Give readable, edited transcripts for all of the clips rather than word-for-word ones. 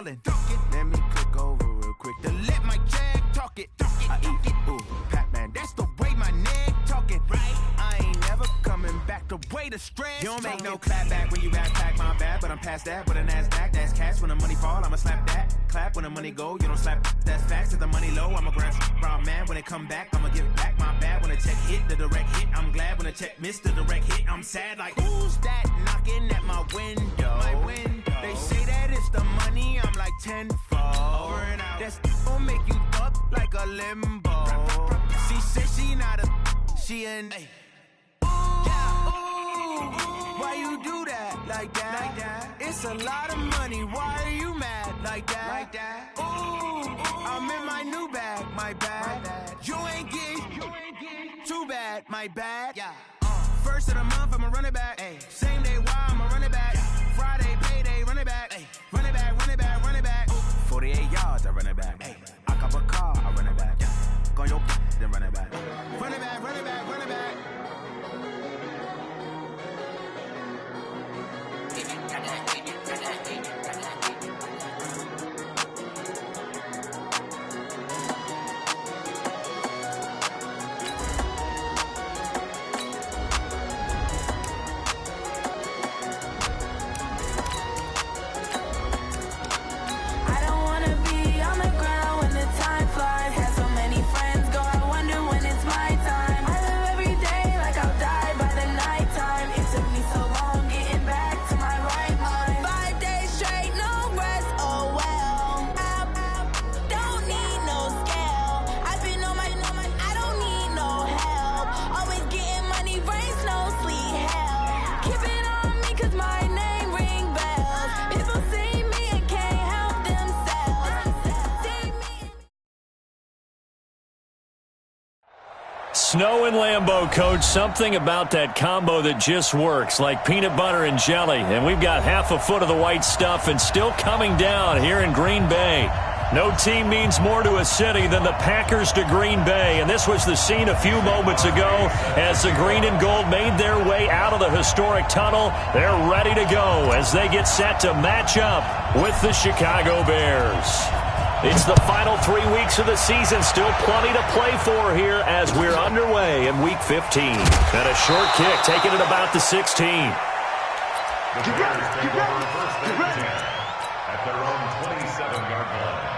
ballin'. Let me click over real quick to let my jag talk it. I eat, ooh, Pac-Man, that's the way my neck talking. Right? I ain't never coming back the way the stress. You don't make no clap back when you rap pack, my bad, but I'm past that. With a NASDAQ, that's cash. When the money fall, I'ma slap that. Clap when the money go, you don't slap. That's facts. If the money low, I'ma grab brown man. When it come back, I'ma give back my bad. When the check hit, the direct hit. I'm glad when the check missed the direct hit. I'm sad like, who's that knocking at my window? They say that it's the money, I'm like tenfold. Over and out. That's gon' make you up like a limbo. She said she not a, she an. Ooh, why you do that like that? It's a lot of money, why are you mad like that? Ooh, I'm in my new bag, my bad. You ain't get too bad, my bad. First of the month, I'ma run it back. Same day, why I'ma run it back. Friday, payday, run it back. Run it back, run it back, run it back. 48 yards, I run it back. I cop a car, I run it back. Go on your then run it back. Run it back, run it back, run it back. Snow and Lambeau, Coach. Something about that combo that just works, like peanut butter and jelly. And we've got half a foot of the white stuff and still coming down here in Green Bay. No team means more to a city than the Packers to Green Bay. And this was the scene a few moments ago as the green and gold made their way out of the historic tunnel. They're ready to go as they get set to match up with the Chicago Bears. It's the final 3 weeks of the season. Still plenty to play for here as we're underway in Week 15. And a short kick taken at about the 16. Get ready, get ready, get ready. At their own 27-yard line.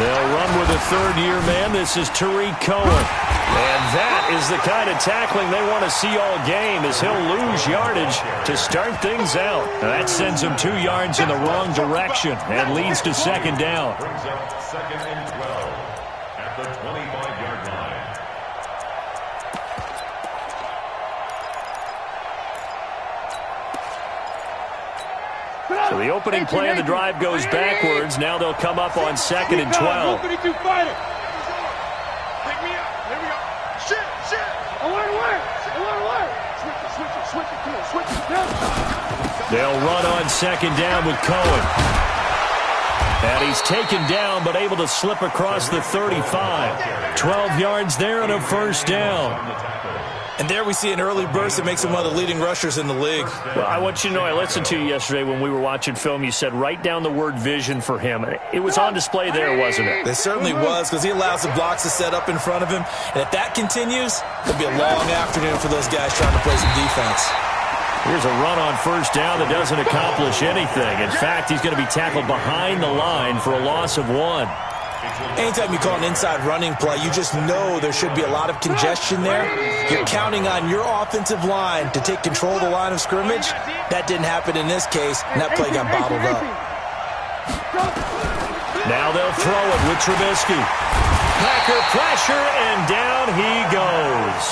They'll run with a third-year man. This is Tariq Cohen. And that is the kind of tackling they want to see all game as he'll lose yardage to start things out. Now that sends him 2 yards in the wrong direction and leads to second down. Brings up second and 12 at the 25-yard line. So the opening play of the drive goes backwards. Now they'll come up on second and 12. They'll run on second down with Cohen. And he's taken down but able to slip across the 35. 12 yards there and a first down. And there we see an early burst that makes him one of the leading rushers in the league. Well, I want you to know, I listened to you yesterday when we were watching film. You said write down the word vision for him. It was on display there, wasn't it? It certainly was, because he allows the blocks to set up in front of him. And if that continues, it'll be a long afternoon for those guys trying to play some defense. Here's a run on first down that doesn't accomplish anything. In fact, he's going to be tackled behind the line for a loss of 1. Anytime you call an inside running play, you just know there should be a lot of congestion there. You're counting on your offensive line to take control of the line of scrimmage. That didn't happen in this case, and that play got bottled up. Now they'll throw it with Trubisky. Packer pressure, and down he goes.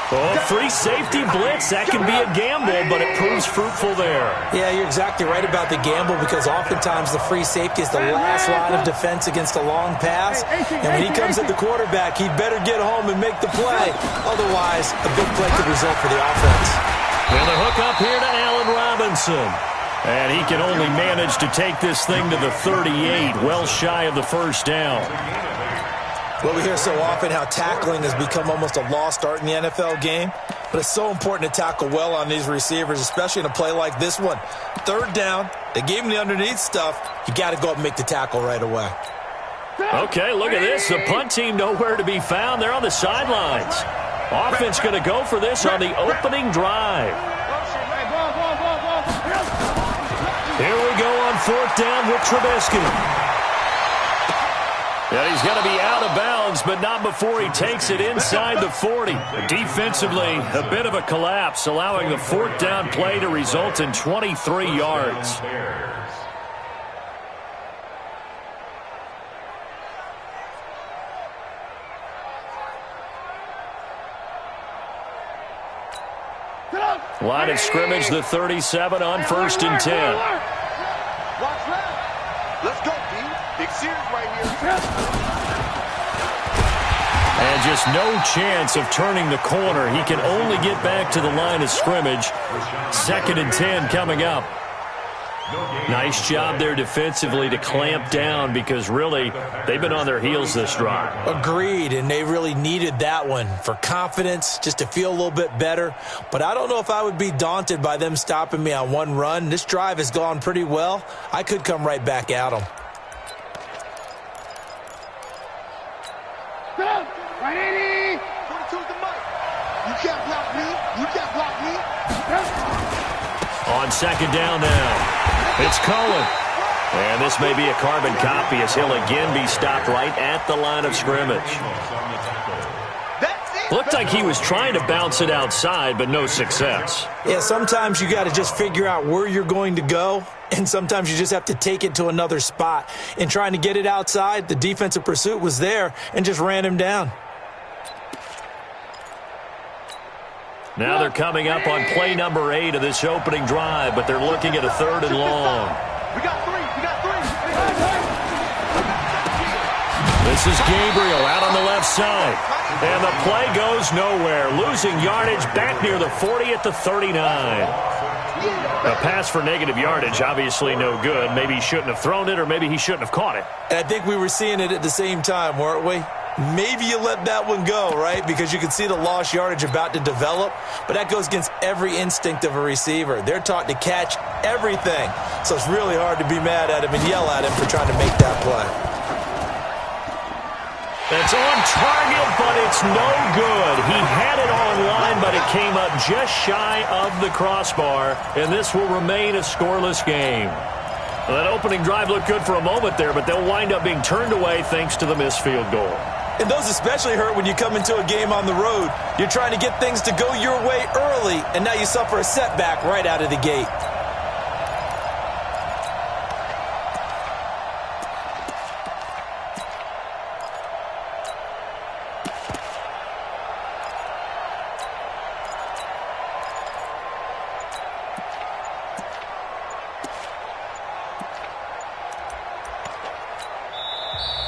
Oh, free safety blitz. That can be a gamble, but it proves fruitful there. Yeah, you're exactly right about the gamble because oftentimes the free safety is the last line of defense against a long pass. And when he comes at the quarterback, he'd better get home and make the play. Otherwise, a big play could result for the offense. And the hook up here to Allen Robinson. And he can only manage to take this thing to the 38, well shy of the first down. Well, we hear so often how tackling has become almost a lost art in the NFL game, but it's so important to tackle well on these receivers, especially in a play like this one. Third down, they gave him the underneath stuff. You got to go up and make the tackle right away. Okay, look at this. The punt team nowhere to be found. They're on the sidelines. Offense going to go for this on the opening drive. Here we go on fourth down with Trubisky. Yeah, he's going to be out of bounds, but not before he takes it inside the 40. Defensively, a bit of a collapse, allowing the fourth down play to result in 23 yards. Line of scrimmage, the 37 on 1st and 10. Watch left. Let's go, D. Big series right here. And just no chance of turning the corner. He can only get back to the line of scrimmage. 2nd and 10 coming up. Nice job there defensively to clamp down because really they've been on their heels this drive. Agreed, and they really needed that one for confidence, just to feel a little bit better. But I don't know if I would be daunted by them stopping me on one run. This drive has gone pretty well. I could come right back at them. Right, 80. 22's the mic. You can't block me. You can't block me. On 2nd down now. It's Cohen. And this may be a carbon copy as he'll again be stopped right at the line of scrimmage. Looked like he was trying to bounce it outside, but no success. Yeah, sometimes you got to just figure out where you're going to go, and sometimes you just have to take it to another spot. In trying to get it outside, the defensive pursuit was there and just ran him down. Now they're coming up on play number 8 of this opening drive, but they're looking at a 3rd and long. We got 3. We got 3. This is Gabriel out on the left side. And the play goes nowhere. Losing yardage back near the 40 at the 39. A pass for negative yardage, obviously no good. Maybe he shouldn't have thrown it, or maybe he shouldn't have caught it. And I think we were seeing it at the same time, weren't we? Maybe you let that one go, right? Because you can see the lost yardage about to develop. But that goes against every instinct of a receiver. They're taught to catch everything. So it's really hard to be mad at him and yell at him for trying to make that play. It's on target, but it's no good. He had it on line, but it came up just shy of the crossbar. And this will remain a scoreless game. Well, that opening drive looked good for a moment there, but they'll wind up being turned away thanks to the missed field goal. And those especially hurt when you come into a game on the road. You're trying to get things to go your way early, and now you suffer a setback right out of the gate.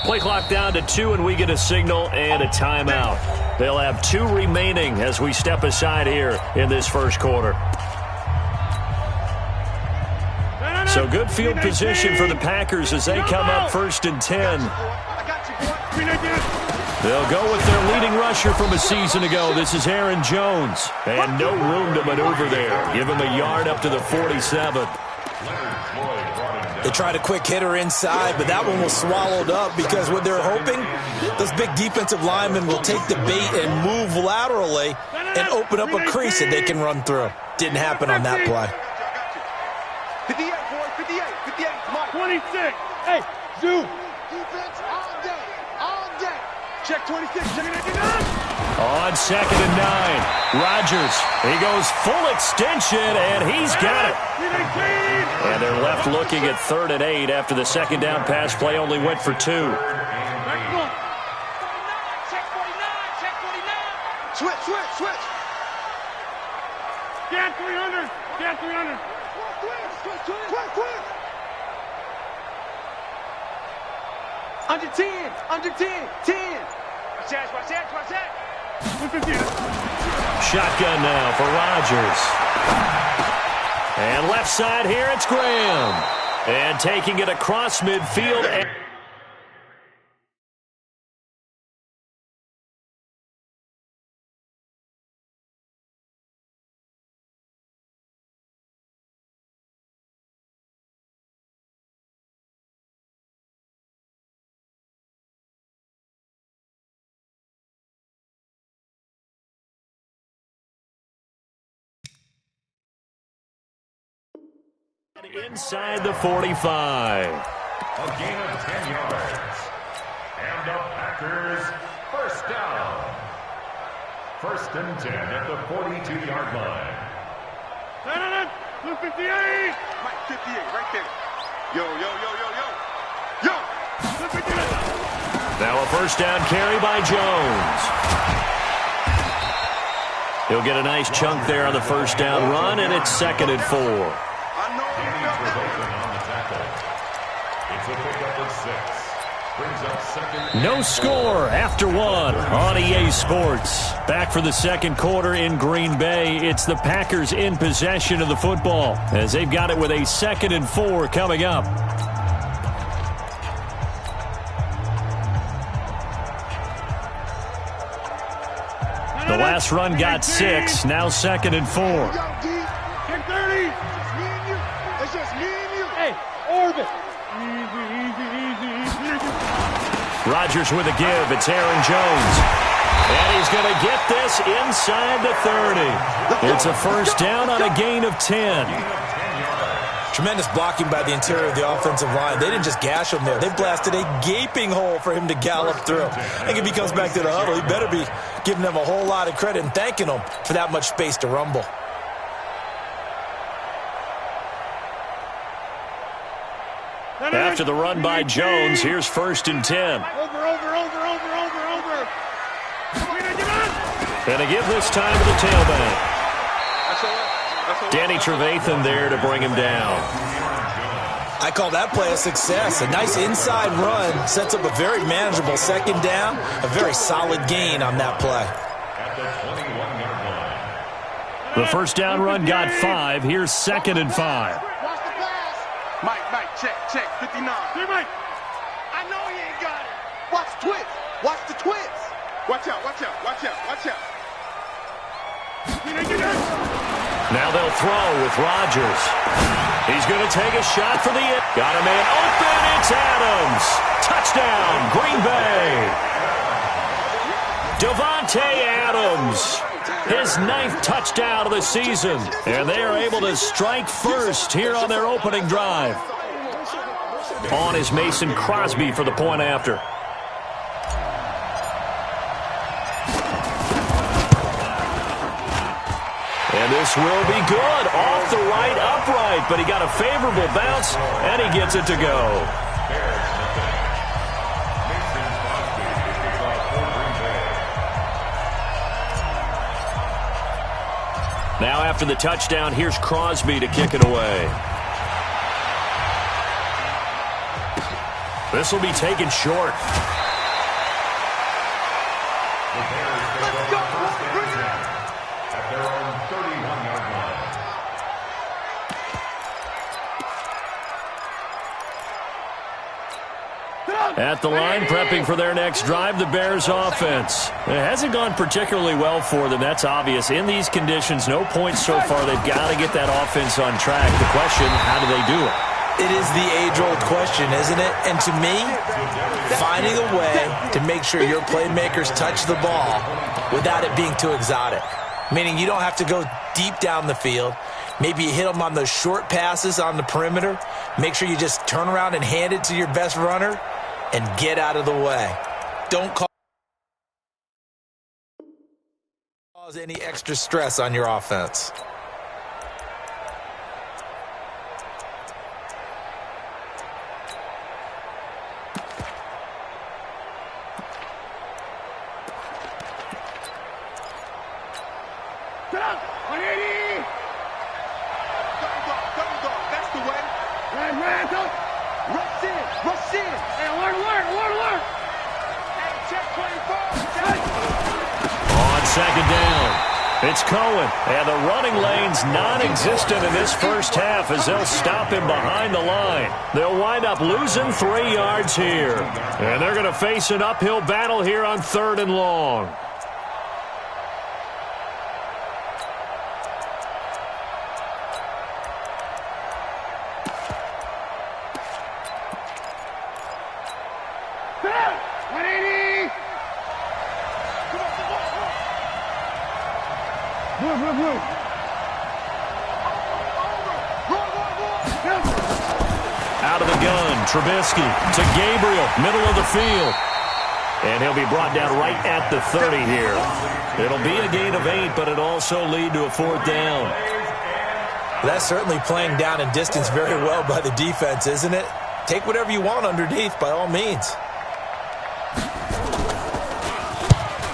Play clock down to 2, and we get a signal and a timeout. They'll have 2 remaining as we step aside here in this first quarter. So good field position for the Packers as they come up 1st and 10. They'll go with their leading rusher from a season ago. This is Aaron Jones. And no room to maneuver there. Give him a yard up to the 47. They tried a quick hitter inside, but that one was swallowed up because what they're hoping, those big defensive linemen will take the bait and move laterally and open up a crease that they can run through. Didn't happen on that play. 58, boy, 58, 58, come on. 26. Hey, Zoo, Defense all day. All day. Check 26. Check it. On 2nd and 9. Rodgers. He goes full extension, and he's got it. And they're left looking at 3rd and 8 after the second down pass play only went for 2. Check 49. Switch. Scan 300. Quick. Under 10. 10. Watch that. Shotgun now for Rodgers. And left side here, it's Graham. And taking it across midfield. Inside the 45. A gain of 10 yards. And the Packers first down. 1st and 10 at the 42-yard line. 258. Mike 58 right there. Yo. Now a first down carry by Jones. He'll get a nice chunk there on the first down run, and it's 2nd and 4. It's a pickup of 6. Brings up 2nd. No score after 1 on EA Sports. Back for the second quarter in Green Bay. It's the Packers in possession of the football as they've got it with a 2nd and 4 coming up. The last run got 6. Now 2nd and 4. Check 30. It's just me and you. Hey, orbit. Rodgers with a give. It's Aaron Jones. And he's going to get this inside the 30. It's a first down on a gain of 10. Tremendous blocking by the interior of the offensive line. They didn't just gash him there. They blasted a gaping hole for him to gallop through. I think if he comes back to the huddle, he better be giving them a whole lot of credit and thanking them for that much space to rumble. After the run by Jones, here's 1st and 10. Over. And a give this time to the tailback. Danny Trevathan there to bring him down. I call that play a success. A nice inside run sets up a very manageable second down. A very solid gain on that play. At the 21-yard line. The first down run got 5. Here's 2nd and 5. Watch the pass. Mike, check. 59. Hey, Mike. I know he ain't got it. Watch the twits. Watch out. Now they'll throw with Rodgers. He's going to take a shot for the end. Got a man open. It's Adams. Touchdown, Green Bay. Davante Adams. His 9th touchdown of the season. And they are able to strike first here on their opening drive. On is Mason Crosby for the point after. And this will be good. Off the right upright, but he got a favorable bounce, and he gets it to go. Now after the touchdown, here's Crosby to kick it away. This will be taken short. At the line, prepping for their next drive, the Bears offense. It hasn't gone particularly well for them, that's obvious. In these conditions, no points so far. They've got to get that offense on track. The question, how do they do it? It is the age-old question, isn't it? And to me, finding a way to make sure your playmakers touch the ball without it being too exotic. Meaning you don't have to go deep down the field. Maybe you hit them on those short passes on the perimeter. Make sure you just turn around and hand it to your best runner. and get out of the way. Don't cause any extra stress on your offense. Get up! 180! Double dog, that's the way. Red, go! Rush in, rush in. Hey, alert! Hey, check 24. On second down, it's Cohen. And the running lane's non-existent in this first half as they'll stop him behind the line. They'll wind up losing 3 yards here. And they're going to face an uphill battle here on 3rd and long. Get up! 180! Move! Out of the gun, Trubisky to Gabriel, middle of the field. And he'll be brought down right at the 30 here. It'll be a gain of 8, but it'll also lead to a 4th down. That's certainly playing down and distance very well by the defense, isn't it? Take whatever you want underneath, by all means.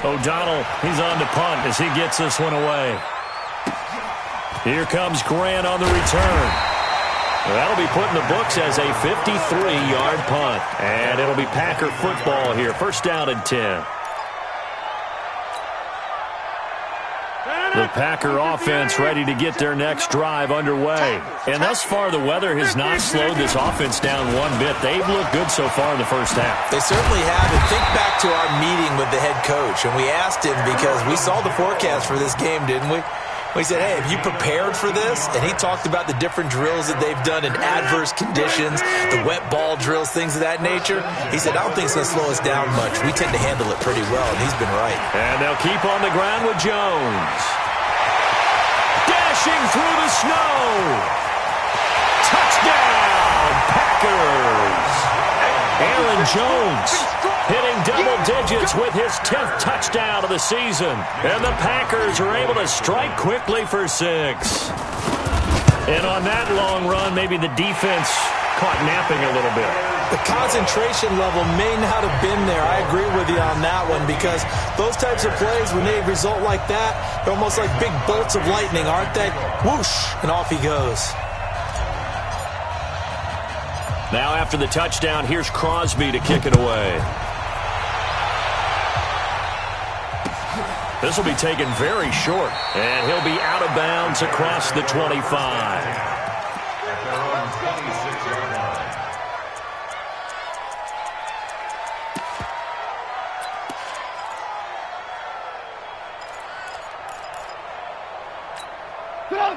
O'Donnell, he's on to punt as he gets this one away. Here comes Grant on the return. That'll be put in the books as a 53-yard punt. And it'll be Packer football here. 1st down and 10. The Packer offense ready to get their next drive underway. And thus far, the weather has not slowed this offense down one bit. They've looked good so far in the first half. They certainly have. And think back to our meeting with the head coach. And we asked him because we saw the forecast for this game, didn't we? We said, hey, have you prepared for this? And he talked about the different drills that they've done in adverse conditions, the wet ball drills, things of that nature. He said, I don't think it's going to slow us down much. We tend to handle it pretty well, and he's been right. And they'll keep on the ground with Jones. Dashing through the snow. Touchdown, Packers. Aaron Jones hitting double digits with his 10th touchdown of the season. And the Packers are able to strike quickly for 6. And on that long run, maybe the defense caught napping a little bit. The concentration level may not have been there. I agree with you on that one because those types of plays, when they result like that, they're almost like big bolts of lightning, aren't they? Whoosh, and off he goes. Now after the touchdown, here's Crosby to kick it away. This will be taken very short, and he'll be out of bounds across the 25.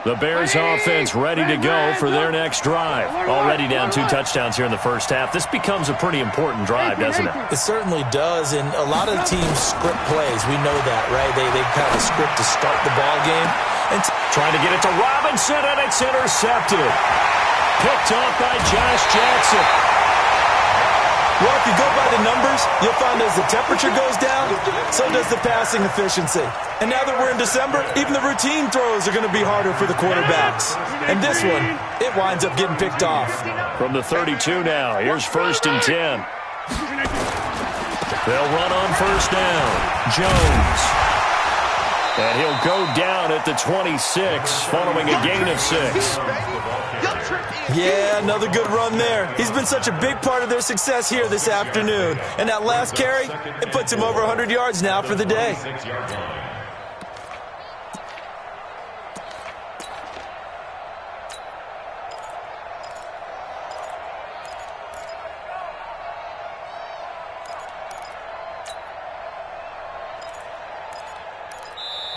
The Bears offense ready to go for their next drive. Already down 2 touchdowns here in the first half. This becomes a pretty important drive, doesn't it? It certainly does, and a lot of the teams script plays. We know that, right? They kind of script to start the ball game. And trying to get it to Robinson, and it's intercepted. Picked off by Josh Jackson. Well, if you go by the numbers, you'll find as the temperature goes down, so does the passing efficiency. And now that we're in December, even the routine throws are going to be harder for the quarterbacks. And this one, it winds up getting picked off. From the 32 now, here's 1st and 10. They'll run on 1st down. Jones. And he'll go down at the 26 following a gain of 6. Yeah, another good run there. He's been such a big part of their success here this afternoon. And that last carry, it puts him over 100 yards now for the day.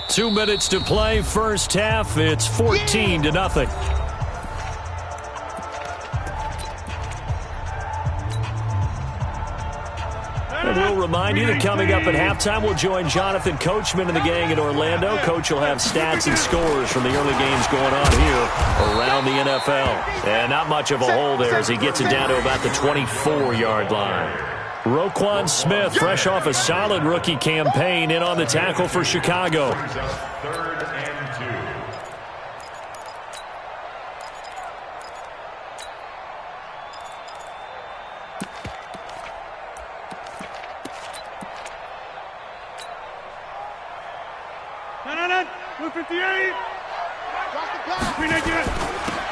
Two minutes to play, first half. It's 14-0. And we'll remind you that coming up at halftime, we'll join Jonathan Coachman and the gang in Orlando. Coach will have stats and scores from the early games going on here around the NFL. And not much of a hole there as he gets it down to about the 24-yard line. Roquan Smith, fresh off a solid rookie campaign, in on the tackle for Chicago. Third and 2.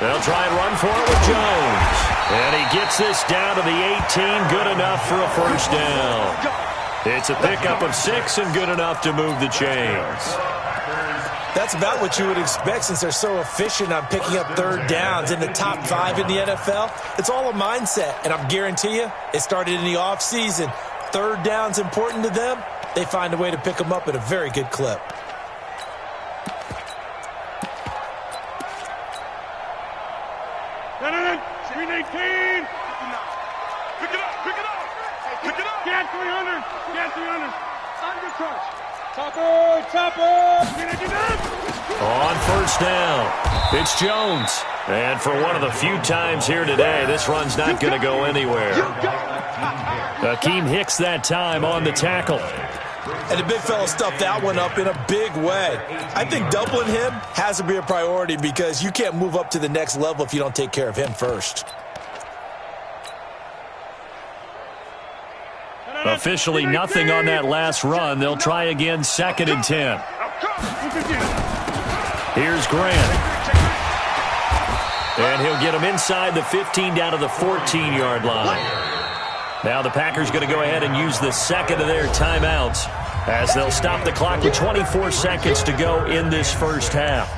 They'll try and run for it with Jones. And he gets this down to the 18, good enough for a first down. It's a pickup of 6 and good enough to move the chains. That's about what you would expect since they're so efficient on picking up third downs in the top 5 in the NFL. It's all a mindset, and I guarantee you it started in the offseason. Third down's important to them. They find a way to pick them up at a very good clip. On first down, it's Jones. And for one of the few times here today, this run's not going to go anywhere. Akeem Hicks that time on the tackle. And the big fella stuffed that one up in a big way. I think doubling him has to be a priority because you can't move up to the next level if you don't take care of him first. Officially nothing on that last run. They'll try again, 2nd and 10. Here's Grant. And he'll get him inside the 15 down to the 14-yard line. Now the Packers going to go ahead and use the second of their timeouts as they'll stop the clock with 24 seconds to go in this first half.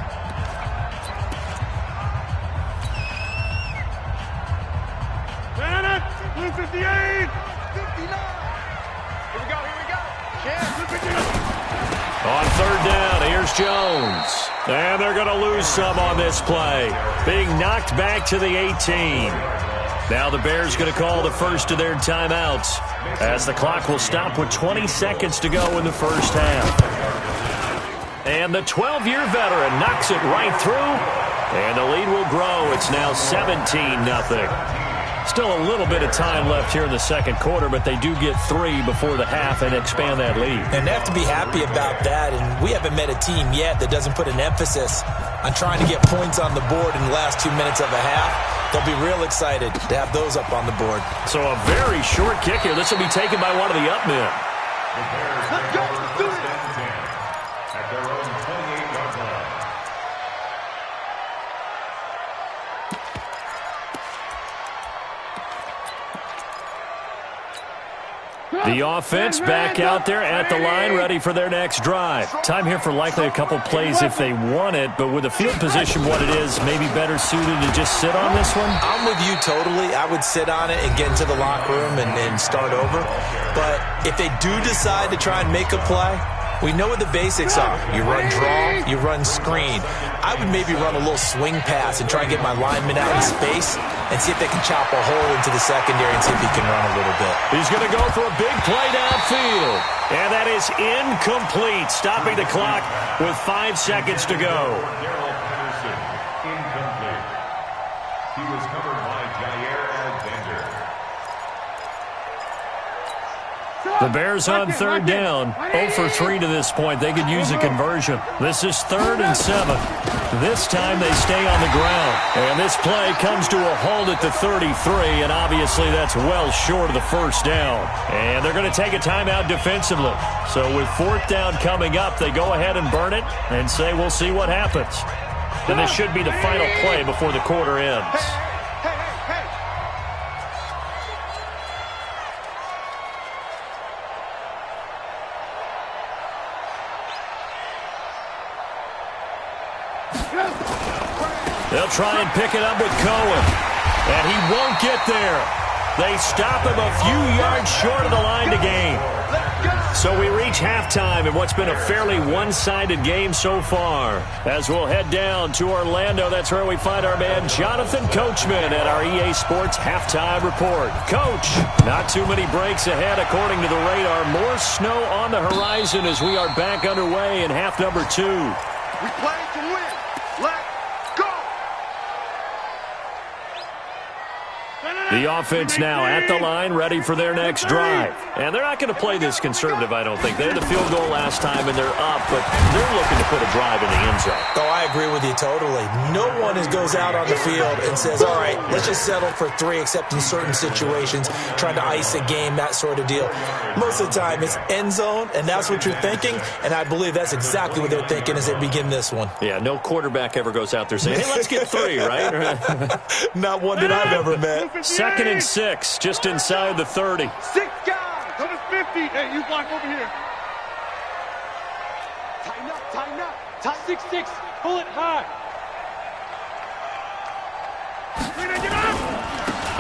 On third down, here's Jones. And they're going to lose some on this play. Being knocked back to the 18. Now the Bears going to call the first of their timeouts as the clock will stop with 20 seconds to go in the first half. And the 12-year veteran knocks it right through. And the lead will grow. It's now 17-0. Still a little bit of time left here in the second quarter, but they do get 3 before the half and expand that lead. And they have to be happy about that, and we haven't met a team yet that doesn't put an emphasis on trying to get points on the board in the last 2 minutes of a half. They'll be real excited to have those up on the board. So a very short kick here. This will be taken by one of the up men. The Bears take over first and 10 at their own 28-yard line. The offense back out there at the line, ready for their next drive. Time here for likely a couple plays if they want it, but with the field position what it is, maybe better suited to just sit on this one? I'm with you totally. I would sit on it and get into the locker room and start over. But if they do decide to try and make a play, we know what the basics are. You run draw, you run screen. I would maybe run a little swing pass and try and get my lineman out in space and see if they can chop a hole into the secondary and see if he can run a little bit. He's going to go for a big play downfield. And that is incomplete, stopping the clock with 5 seconds to go. Darrell Patterson, incomplete. He was covered by Jair Alexander. The Bears on third down, 0 for 3 to this point. They could use a conversion. This is 3rd and 7. This time they stay on the ground. And this play comes to a halt at the 33, and obviously that's well short of the first down. And they're going to take a timeout defensively. So with 4th down coming up, they go ahead and burn it and say we'll see what happens. And this should be the final play before the quarter ends. They'll try and pick it up with Cohen. And he won't get there. They stop him a few yards short of the line to gain. So we reach halftime in what's been a fairly one-sided game so far. As we'll head down to Orlando, that's where we find our man Jonathan Coachman at our EA Sports Halftime Report. Coach, not too many breaks ahead according to the radar. More snow on the horizon as we are back underway in half number 2. We play to win. Let's go. The offense now at the line, ready for their next drive. And they're not going to play this conservative, I don't think. They had the field goal last time, and they're up, but they're looking to put a drive in the end zone. Oh, I agree with you totally. No one goes out on the field and says, all right, let's just settle for 3, except in certain situations, trying to ice a game, that sort of deal. Most of the time, it's end zone, and that's what you're thinking, and I believe that's exactly what they're thinking as they begin this one. Yeah, no quarterback ever goes out there saying, hey, let's get 3, right? Not one that I've ever met. 2nd and 6, just inside the 30. 6 guys. Go to 50. Hey, you block over here. Tighten up, tighten up. 6-6. Pull it high.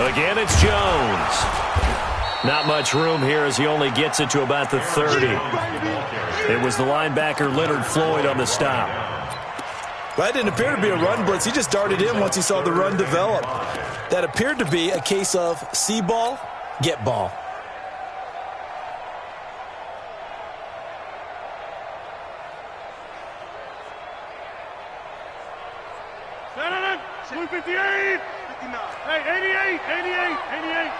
Again, it's Jones. Not much room here as he only gets it to about the 30. It was the linebacker Leonard Floyd on the stop. Well, that didn't appear to be a run blitz. He just darted in once he saw the run develop. That appeared to be a case of see ball, get ball. Blue 58. 59. Hey, 88, 88, 88.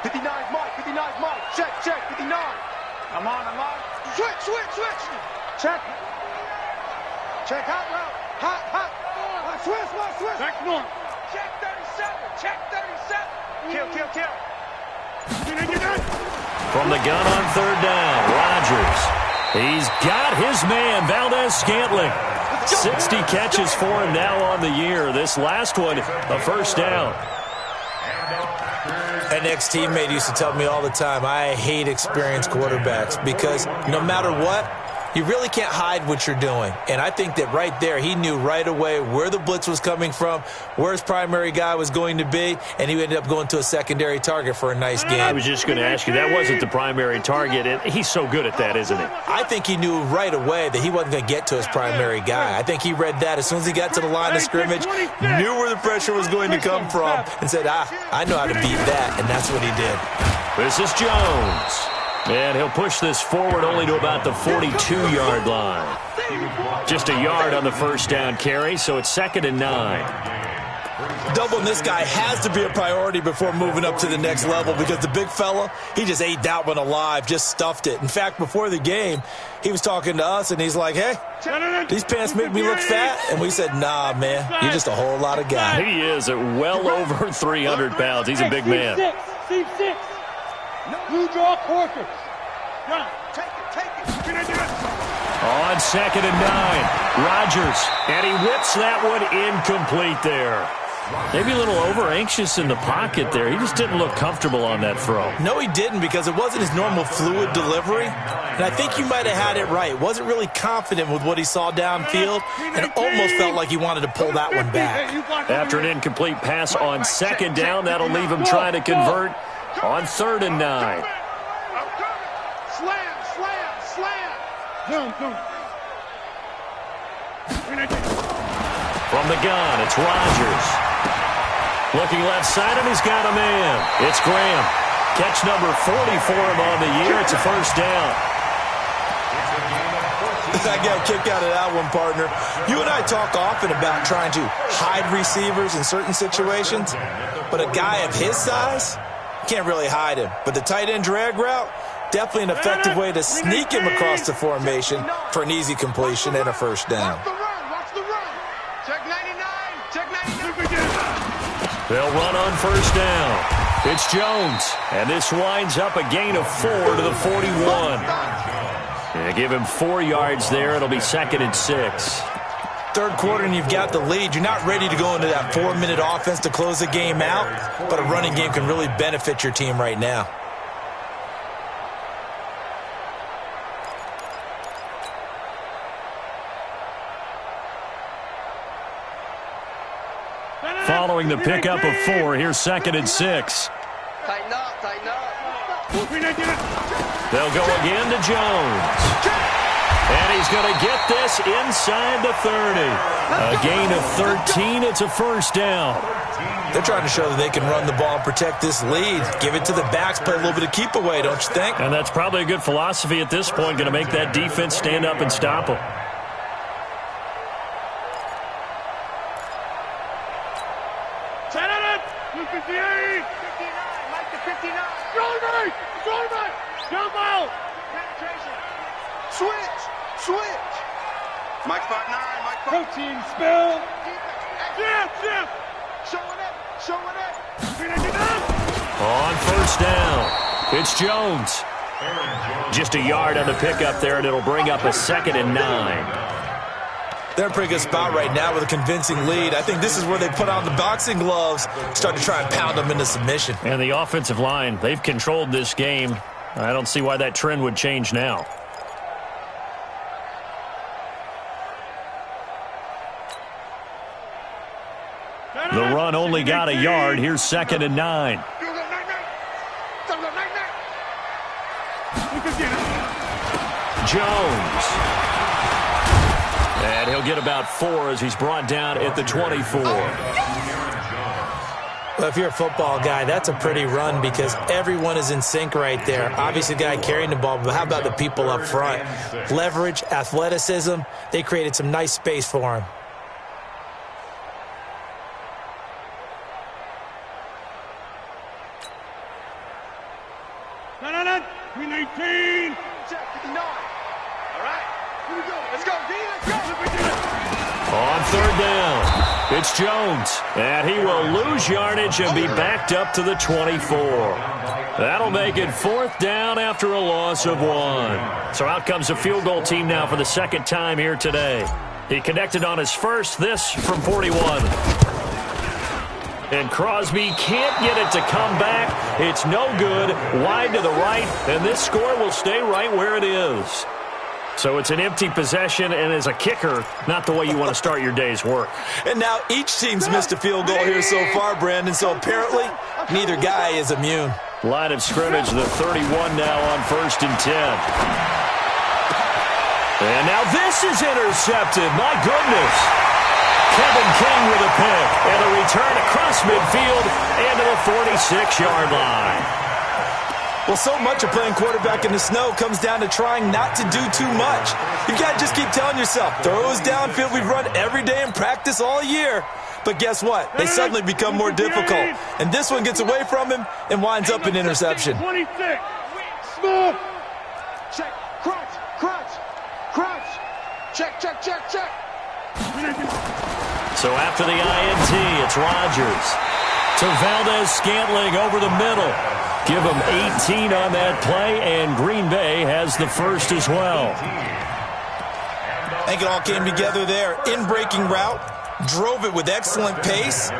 59's Mike, 59's Mike. Check, check, 59. I'm on. Switch. Check. Check, hot route. Hot. Switch. Back north. Check 37. Check 37. Kill. From the gun on 3rd down, Rodgers. He's got his man, Valdez-Scantling. 60 catches for him now on the year. This last one, a first down. An ex-teammate used to tell me all the time, I hate experienced quarterbacks because no matter what, you really can't hide what you're doing. And I think that right there, he knew right away where the blitz was coming from, where his primary guy was going to be, and he ended up going to a secondary target for a nice game. I was just going to ask you, that wasn't the primary target, and he's so good at that, isn't he? I think he knew right away that he wasn't going to get to his primary guy. I think he read that as soon as he got to the line of scrimmage, knew where the pressure was going to come from, and said, I know how to beat that, and that's what he did. This is Jones. And he'll push this forward only to about the 42-yard line. Just a yard on the first down carry, so it's 2nd and 9. Doubling this guy has to be a priority before moving up to the next level because the big fella, he just ate that one alive, just stuffed it. In fact, before the game, he was talking to us, and he's like, hey, these pants make me look fat. And we said, nah, man, you're just a whole lot of guy. He is at well over 300 pounds. He's a big man. C6. Blue draw Corker. Take it. On 2nd and 9, Rodgers, and he whips that one incomplete there. Maybe a little over-anxious in the pocket there. He just didn't look comfortable on that throw. No, he didn't because it wasn't his normal fluid delivery. And I think you might have had it right. Wasn't really confident with what he saw downfield and almost felt like he wanted to pull that one back. After an incomplete pass on 2nd down, that'll leave him trying to convert on 3rd and 9. Slam. From the gun, it's Rodgers. Looking left side, and he's got a man. It's Graham. Catch number 40 for him on the year. It's a first down. I got a kick out of that one, partner. You and I talk often about trying to hide receivers in certain situations, but a guy of his size can't really hide him. But the tight end drag route, definitely an effective way to sneak him across the formation for an easy completion and a first down. Watch the run. Check 99. They'll run on first down. It's Jones, and this winds up a gain of 4 to the 41. Yeah, give him 4 yards there. It'll be 2nd and 6. Third quarter and you've got the lead. You're not ready to go into that 4-minute offense to close the game out, but a running game can really benefit your team right now. Following the pickup of 4, here's 2nd and 6. Tighten up. They'll go again to Jones. And he's going to get this inside the 30. A gain of 13. It's a first down. They're trying to show that they can run the ball and protect this lead. Give it to the backs, play a little bit of keep away, don't you think? And that's probably a good philosophy at this point, going to make that defense stand up and stop them. 258. 59. Mike to 59. Drive it. Jump out. Penetration. Switch. Mike spot 9. Mike spot. Coaching spell. Jim. Showing it. On first down, it's Jones. Just a yard on the pickup there, and it'll bring up a 2nd and 9. They're in a pretty good spot right now with a convincing lead. I think this is where they put on the boxing gloves, start to try and pound them into submission. And the offensive line, they've controlled this game. I don't see why that trend would change now. The run only got a yard. Here's 2nd and 9. Jones. And he'll get about 4 as he's brought down at the 24. Well, if you're a football guy, that's a pretty run because everyone is in sync right there. Obviously, the guy carrying the ball, but how about the people up front? Leverage, athleticism, they created some nice space for him. No. 319. Check 59. All right. Here we go. Let's go, D. Let's go. On 3rd down, it's Jones. And he will lose yardage and be backed up to the 24. That'll make it 4th down after a loss of 1. So out comes a field goal team now for the 2nd time here today. He connected on his first, this from 41. And Crosby can't get it to come back. It's no good. Wide to the right, and this score will stay right where it is. So it's an empty possession, and as a kicker, not the way you want to start your day's work. And now each team's missed a field goal here so far, Brandon, so apparently neither guy is immune. Line of scrimmage, the 31 now on 1st and 10. And now this is intercepted. My goodness. Kevin King with a pick and a return across midfield and to the 46-yard line. Well, so much of playing quarterback in the snow comes down to trying not to do too much. You got to just keep telling yourself, throws downfield we've run every day in practice all year. But guess what? They suddenly become more difficult. And this one gets away from him and winds up an interception. 26. Smooth. Check. Crunch. Check. So after the INT, it's Rodgers to Valdez-Scantling over the middle. Give him 18 on that play, and Green Bay has the first as well. I think it all came together there. In-breaking route, drove it with excellent pace.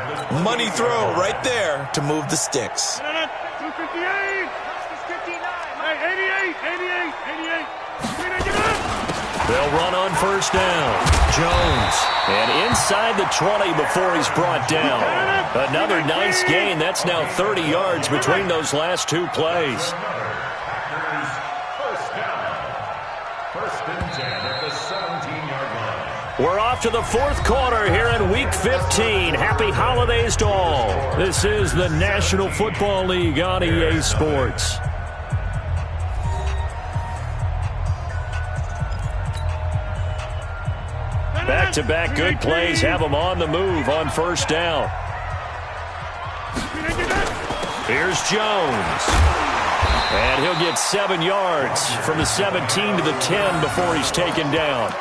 Money throw right there to move the sticks. 258. 88. They'll run on first down. Jones. And inside the 20 before he's brought down. Another nice gain. That's now 30 yards between those last 2 plays. First down. 1st and 10 at the 17-yard line. We're off to the 4th quarter here in Week 15. Happy holidays to all. This is the National Football League on EA Sports. Back-to-back good plays have them on the move on first down. Here's Jones. And he'll get 7 yards from the 17 to the 10 before he's taken down.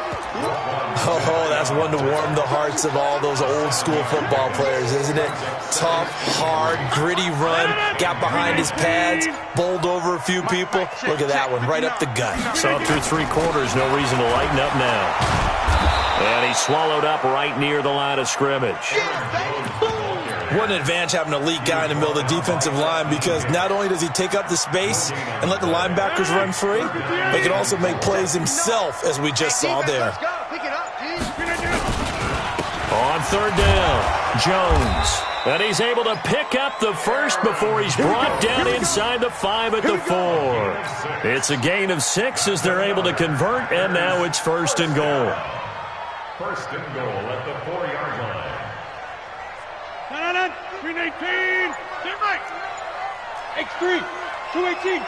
Oh, that's one to warm the hearts of all those old-school football players, isn't it? Tough, hard, gritty run, got behind his pads, bowled over a few people. Look at that one, right up the gut. So through 3 quarters, no reason to lighten up now. And he's swallowed up right near the line of scrimmage. What an advantage having an elite guy in the middle of the defensive line, because not only does he take up the space and let the linebackers run free, but he can also make plays himself, as we just saw there. On 3rd down, Jones. And he's able to pick up the first before he's brought down inside the 5 at the 4. It's a gain of 6 as they're able to convert, and now it's 1st and goal. 1st and goal at the 4-yard line. 319. X3. 218.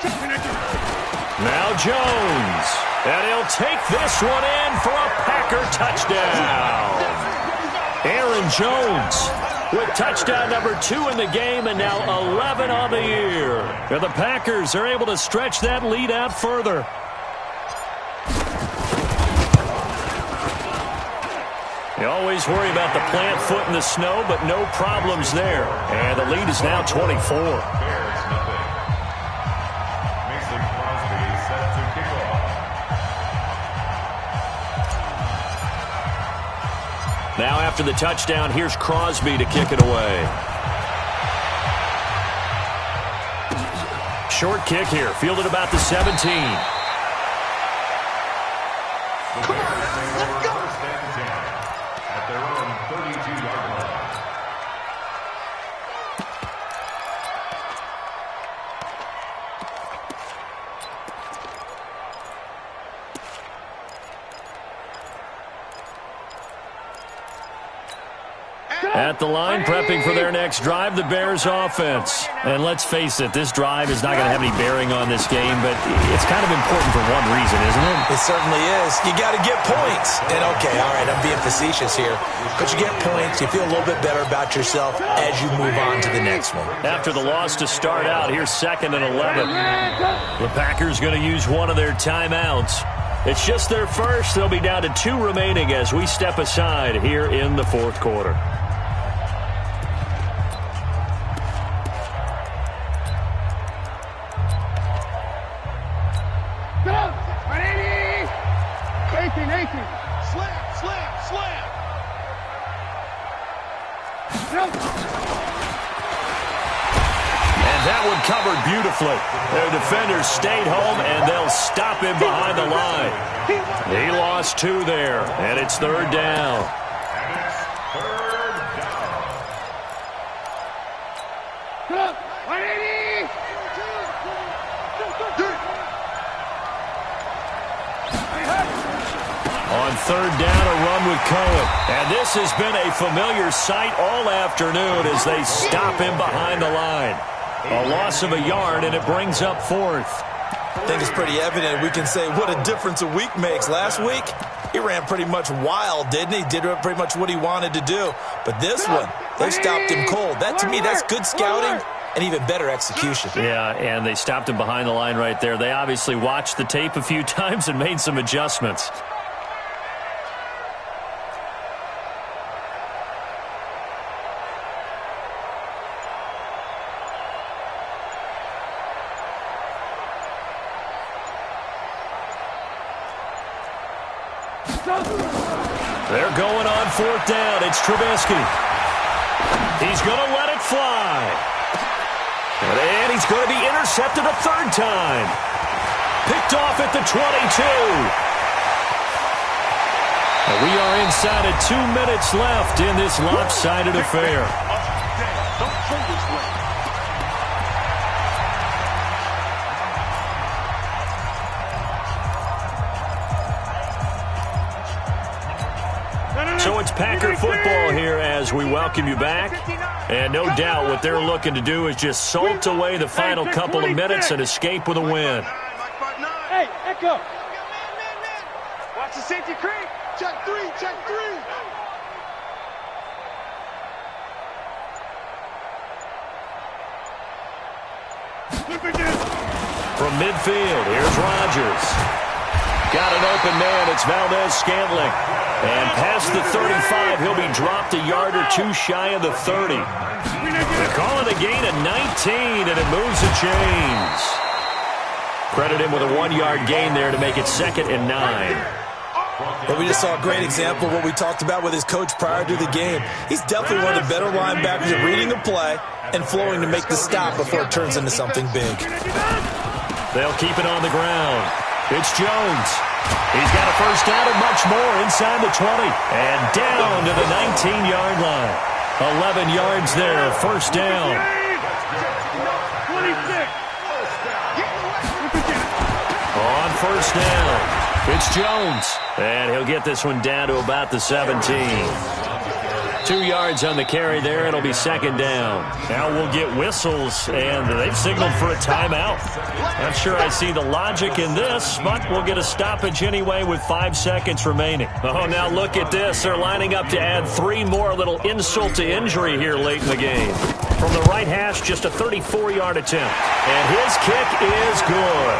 Now Jones. And he'll take this one in for a Packer touchdown. Aaron Jones with touchdown number 2 in the game and now 11 on the year. And the Packers are able to stretch that lead out further. You always worry about the plant foot in the snow, but no problems there. And the lead is now 24. Now after the touchdown, here's Crosby to kick it away. Short kick here, fielded about the 17. Come on, let's go. At their own 32-yard line. At the line, prepping for their next drive, the Bears offense. And let's face it, this drive is not going to have any bearing on this game, but it's kind of important for one reason, isn't it? It certainly is. You got to get points. And okay, all right, I'm being facetious here. But you get points, you feel a little bit better about yourself as you move on to the next one. After the loss to start out, here's 2nd and 11. The Packers going to use one of their timeouts. It's just their first. They'll be down to 2 remaining as we step aside here in the 4th quarter. And that one covered beautifully. Their defenders stayed home, and they'll stop him behind the line. He lost 2 there, and it's 3rd down. On 3rd down, a run with Cohen. And this has been a familiar sight all afternoon as they stop him behind the line. A loss of a yard, and it brings up 4th. I think it's pretty evident. We can say what a difference a week makes. Last week, he ran pretty much wild, didn't he? Did pretty much what he wanted to do. But this one, they stopped him cold. That, to me, that's good scouting and even better execution. Yeah, and they stopped him behind the line right there. They obviously watched the tape a few times and made some adjustments. They're going on 4th down. It's Trubisky. He's going to let it fly. And he's going to be intercepted a 3rd time. Picked off at the 22. And we are inside of 2 minutes left in this lopsided affair. Don't play this way. So it's Packer football here as we welcome you back. And no doubt what they're looking to do is just salt away the final couple of minutes and escape with a win. Hey, Echo. Watch the safety creep. Check 3, check 3. From midfield, here's Rodgers. Got an open man. It's Valdez-Scantling. And past the 35, he'll be dropped a yard or 2 shy of the 30. They call it a gain of 19, and it moves the chains. Credit him with a 1-yard gain there to make it 2nd and 9. But we just saw a great example of what we talked about with his coach prior to the game. He's definitely one of the better linebackers at reading the play and flowing to make the stop before it turns into something big. They'll keep it on the ground. It's Jones. He's got a 1st down and much more inside the 20. And down to the 19-yard line. 11 yards there, 1st down. 26. On 1st down, it's Jones. And he'll get this one down to about the 17. 2 yards on the carry there. It'll be second down. Now we'll get whistles, and they've signaled for a timeout. Not sure I see the logic in this, but we'll get a stoppage anyway with 5 seconds remaining. Oh, now look at this. They're lining up to add 3 more. Little insult to injury here late in the game. From the right hash, just a 34-yard attempt. And his kick is good.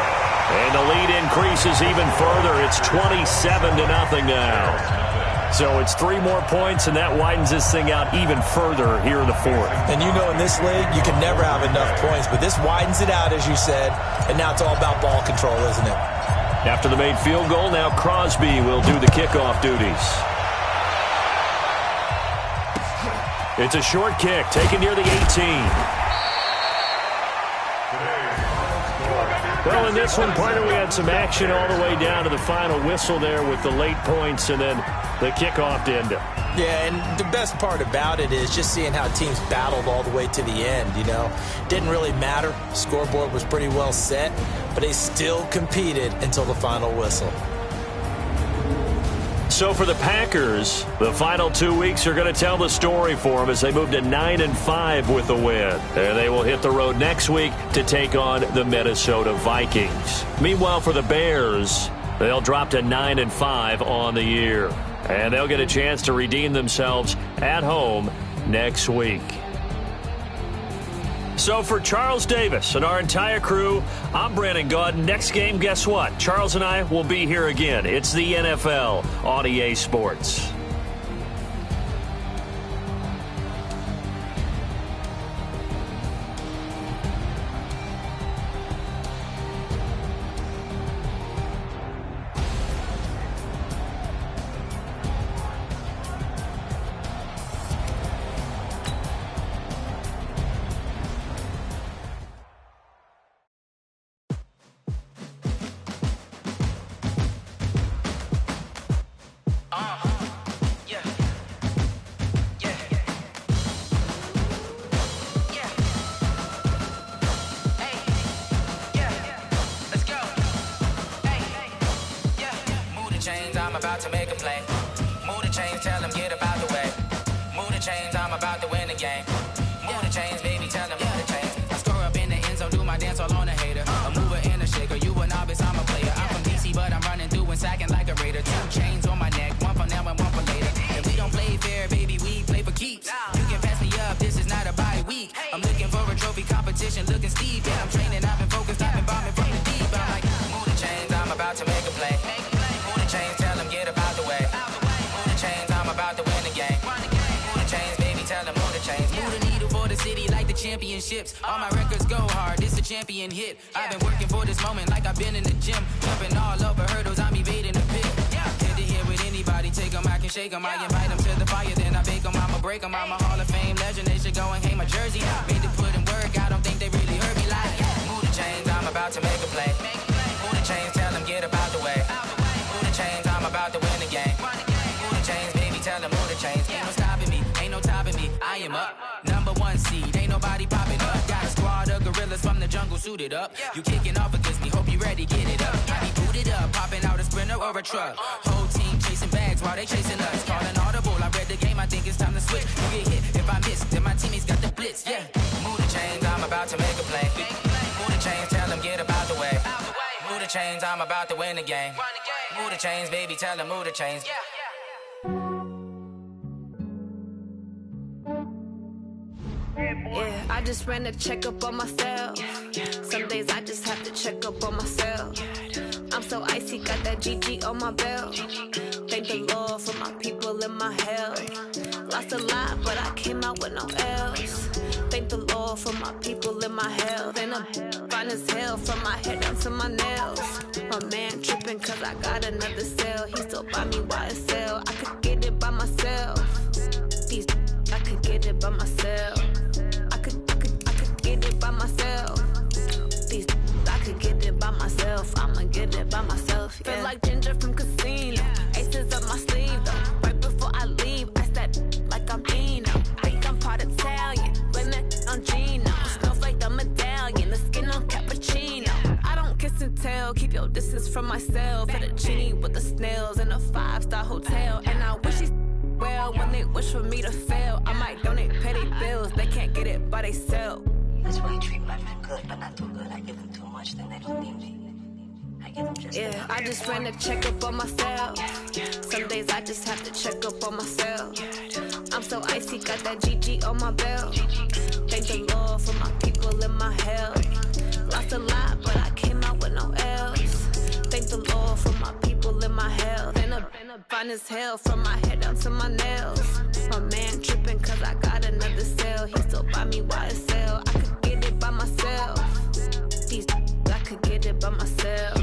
And the lead increases even further. It's 27-0 now. So it's 3 more points, and that widens this thing out even further here in the fourth. And you know in this league, you can never have enough points, but this widens it out, as you said, and now it's all about ball control, isn't it? After the made field goal, now Crosby will do the kickoff duties. It's a short kick, taken near the 18. Well, in this one, partner, we had some action all the way down to the final whistle there with the late points and then the kickoff to end it. Yeah, and the best part about it is just seeing how teams battled all the way to the end, you know. Didn't really matter. Scoreboard was pretty well set, but they still competed until the final whistle. So for the Packers, the final 2 weeks are going to tell the story for them as they move to 9-5 with a win. And they will hit the road next week to take on the Minnesota Vikings. Meanwhile, for the Bears, they'll drop to 9-5 on the year. And they'll get a chance to redeem themselves at home next week. So for Charles Davis and our entire crew, I'm Brandon Gaudin. Next game, guess what? Charles and I will be here again. It's the NFL on EA Sports. I'm about to make a play. Move the chains, tell them get about the way. Move the chains, I'm about to win the game. Move the chains, baby, tell them move the chains. I score up in the end zone, do my dance all on a hater. A mover and a shaker, you a novice, I'm a player. I'm from DC, but I'm running through and sacking like a raider. 2 chains on my neck, one for now and one for later. If we don't play fair, baby, we play for keeps. You can pass me up, this is not a bye week. I'm looking for a trophy competition, looking steep. Yeah, I'm training, I've been focused, I've been bombing from the deep. I'm like, move the chains, I'm about to make a play. Move the chains, tell them get about the way. Move the chains, I'm about to win the game. Move the chains, baby, tell them move the chains. Move the needle for the city like the championships. All my records go hard, this a champion hit. I've been working for this moment like I've been in the gym. Jumping all over hurdles, I'm evading the pit. Head to head with anybody, take them, I can shake them. I invite them to the fire, then I bake them, I'ma break them. I'm a Hall of Fame legend, they should go and hang my jersey. Made to put in work, I don't think they really heard me like. Move the chains, I'm about to make a play. Move the chains, tell them get about the way. Move the chains, I'm about to win the game. Move the chains, baby, tell them move the chains. Ain't no stopping me, ain't no topping me. I am up, #1 seed, ain't nobody popping up. Got a squad of gorillas from the jungle suited up. You kicking off against me, hope you ready, get it up. I be booted up, popping out a sprinter or a truck. Whole team chasing bags while they chasing us. Calling audible, I read the game, I think it's time to switch. You get hit, if I miss, then my teammates got the blitz, yeah. Move the chains, I'm about to make a play. Move the chains, tell them get about the way. Move the chains, I'm about to win the game. Move the chains, baby, tell them move the chains. Yeah, I just ran a checkup on myself. Some days I just have to check up on myself. I'm so icy, got that GG on my belt. Thank the Lord for my people and my health. Lost a lot, but I came out with no else. Thank the Lord for my people and my health. And I'm fine as hell from my head down to my nails. My man tripping cause I got another cell. He still buy me YSL. I could get it by myself. These I could get it by myself. I could get it by myself. These I could get it by myself. I'ma get it by myself. Yeah. Feel like Ginger from Casino. Aces up my sleeve though. Right before I leave, I step like I'm Dino. Think I'm part Italian. Blame that on Gino. Smells like the medallion. The skin on cappuccino. I don't kiss and tell. Keep your distance from myself. At a genie with the snails in a 5-star hotel. And I wish he's well when they wish for me to fail. I might donate, pay their bills. They can't get it by themselves. That's why I treat my men good, but not too good. I give them too much, then they don't need me. I give them just yeah, I just ran a checkup on myself. Some days I just have to check up on myself. I'm so icy, got that GG on my belt. Thank the Lord for my people in my health. Lost a lot, but I came out with no L's. Thank the Lord for my people in my health. Been a fine as hell from my head down to my nails. My man tripping cause I got another cell. He still buy me YSL. I could get it by myself. These I could get it by myself.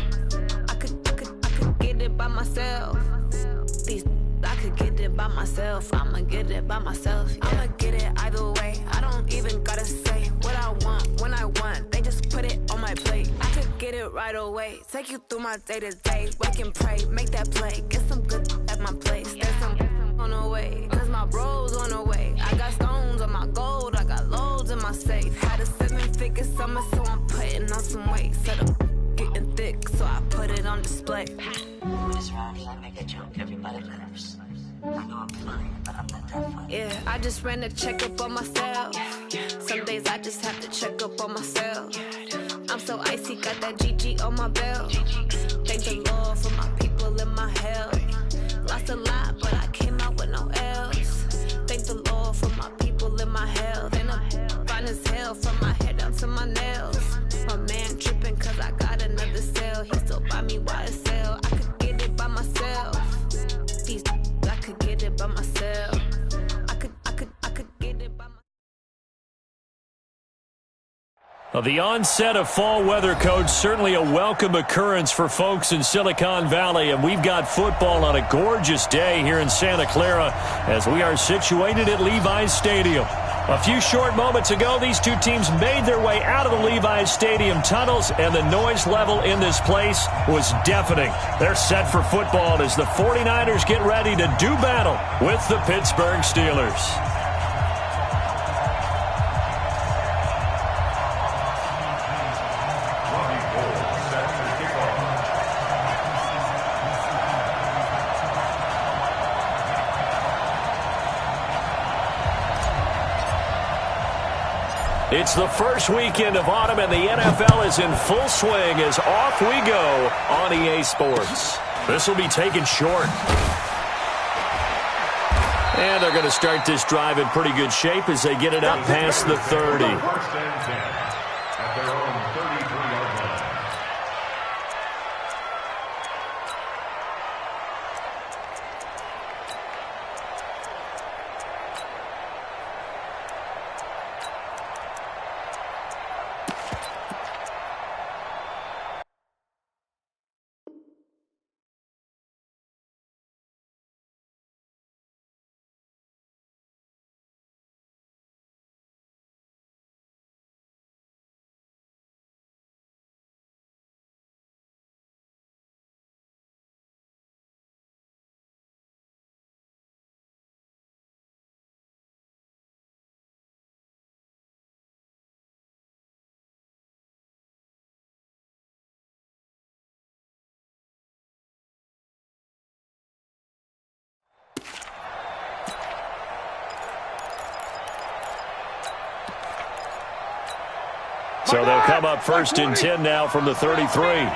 I could get it by myself. These I could get it by myself. I'ma get it by myself. Yeah. I'ma get it either way. I don't even gotta say what I want when I want. They just put it on my plate. I could get it right away. Take you through my day to day. Wake and pray, make that play. Get some good at my place. There's some on the way. Cause my bros on the way. I got stones on my gold. I got loads in my safe. Had a 7-figure summer, so I'm putting on some weight. Set up getting thick, so I put it on display. What is wrong? I make a joke, everybody laughs. I know I'm fine, but I'm not that funny. Yeah, I just ran a checkup on myself. Some days I just have to check up on myself. I'm so icy, got that GG on my belt. Thank the Lord for my people in my health. Lost a lot, but I came out with no L's. Thank the Lord for my people in my health. And I'm fine as hell from my head down to my nails. My man tripping cause I got another cell. He still buy me YSL. I could get it by myself. These I could get it by myself. I could get it by myself. Well, the onset of fall weather, Coach, certainly a welcome occurrence for folks in Silicon Valley, and we've got football on a gorgeous day here in Santa Clara as we are situated at Levi's Stadium. A few short moments ago, these two teams made their way out of the Levi's Stadium tunnels, and the noise level in this place was deafening. They're set for football as the 49ers get ready to do battle with the Pittsburgh Steelers. It's the first weekend of autumn, and the NFL is in full swing as off we go on EA Sports. This will be taken short. And they're going to start this drive in pretty good shape as they get it up past the 30. First and 10 at their own 33-yard line. So they'll come up first and 10 now from the 33.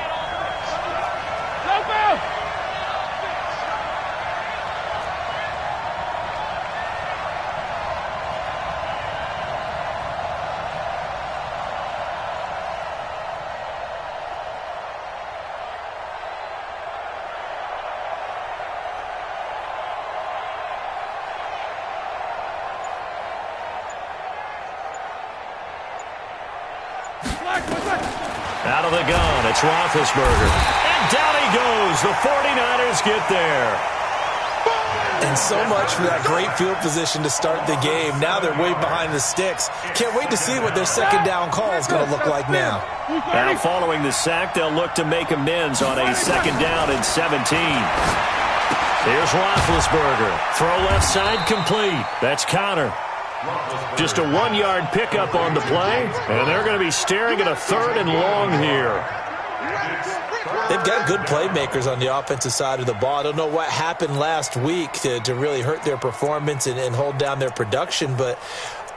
Out of the gun, it's Roethlisberger. And down he goes. The 49ers get there. And so much for that great field position to start the game. Now they're way behind the sticks. Can't wait to see what their second down call is going to look like now. Now following the sack, they'll look to make amends on a second down and 17. Here's Roethlisberger. Throw left side complete. That's Connor. Just a 1-yard pickup on the play, and they're going to be staring at a 3rd and long here. They've got good playmakers on the offensive side of the ball. I don't know what happened last week to really hurt their performance and hold down their production, but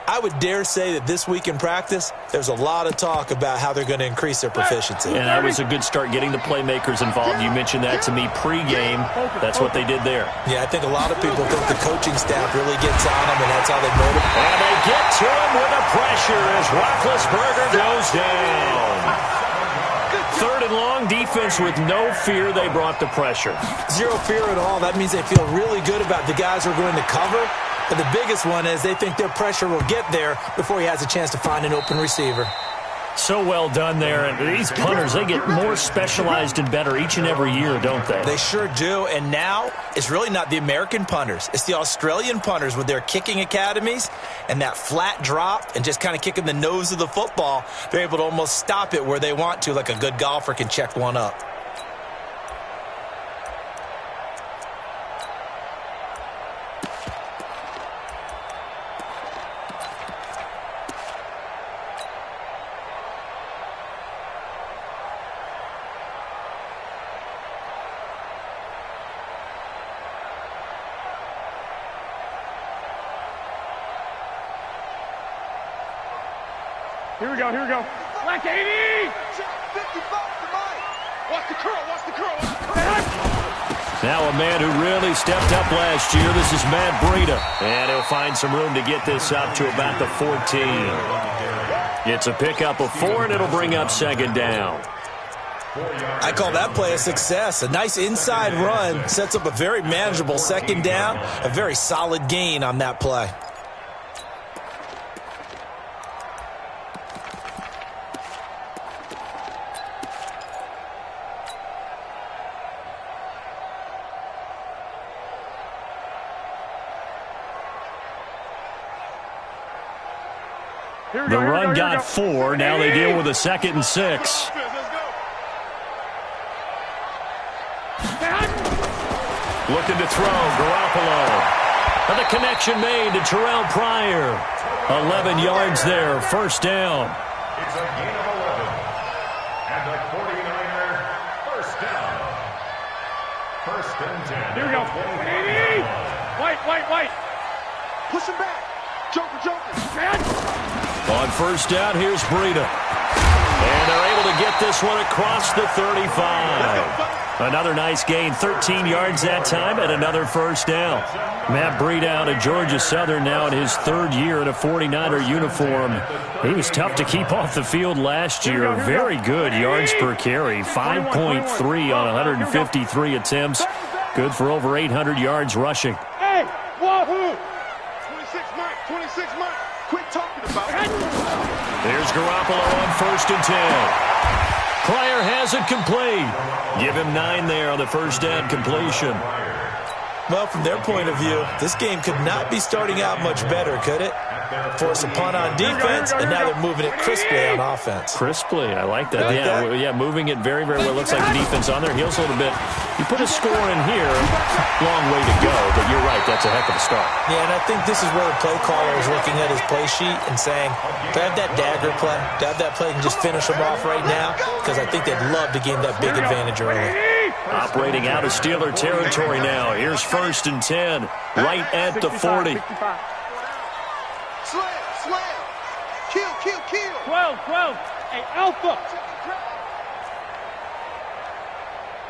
I would dare say that this week in practice, there's a lot of talk about how they're going to increase their proficiency. And that was a good start getting the playmakers involved. You mentioned that to me pregame. That's what they did there. Yeah, I think a lot of people think the coaching staff really gets on them, and that's how they motivate. And they get to him with the pressure as Roethlisberger goes down. Third and long, defense with no fear. They brought the pressure. Zero fear at all. That means they feel really good about the guys who are going to cover. But the biggest one is they think their pressure will get there before he has a chance to find an open receiver. So well done there. And these punters, they get more specialized and better each and every year, don't they? They sure do. And now it's really not the American punters. It's the Australian punters with their kicking academies and that flat drop and just kind of kicking the nose of the football. They're able to almost stop it where they want to, like a good golfer can check one up. Here we go. Black 80! 55 to Mike. Watch the curl. Now a man who really stepped up last year. This is Matt Breida. And he'll find some room to get this up to about the 14. It's a pickup of 4, and it'll bring up second down. I call that play a success. A nice inside run sets up a very manageable second down. A very solid gain on that play. The run got 4. Now they deal with a 2nd and 6. Looking to throw, Garoppolo. And the connection made to Terrell Pryor. 11 yards there, first down. It's a gain of 11. And the 49er, first down. First and 10. Here we go. 80! White. Push him back. Joker. On first down, here's Breida. And they're able to get this one across the 35. Another nice gain, 13 yards that time, and another first down. Matt Breida out of Georgia Southern now in his 3rd year in a 49er uniform. He was tough to keep off the field last year. Very good yards per carry, 5.3 on 153 attempts. Good for over 800 yards rushing. Hey, wahoo! 26 Mike. Quit talking about it. There's Garoppolo on first and 10. Pryor has it complete. Give him 9 there on the first down completion. Well, from their point of view, this game could not be starting out much better, could it? Force a punt on defense, and now they're moving it crisply on offense. Crisply, I like that. Yeah, moving it very, very well. Looks like the defense on their heels a little bit. You put a score in here, long way to go, but you're right, that's a heck of a start. Yeah, and I think this is where the play caller is looking at his play sheet and saying, do I have that dagger play? Do I have that play and just finish them off right now? Because I think they'd love to gain that big advantage early. Operating out of Steeler territory now. Here's first and 10, right at the 40. Slam. Kill. 12. Hey, Alpha.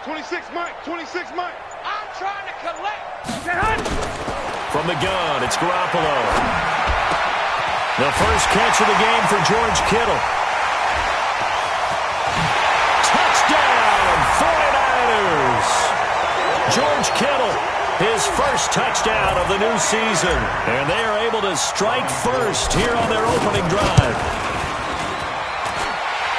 26 Mike. I'm trying to collect. From the gun, it's Garoppolo. The first catch of the game for George Kittle. Touchdown, 49ers. George Kittle, his first touchdown of the new season. And they are able to strike first here on their opening drive.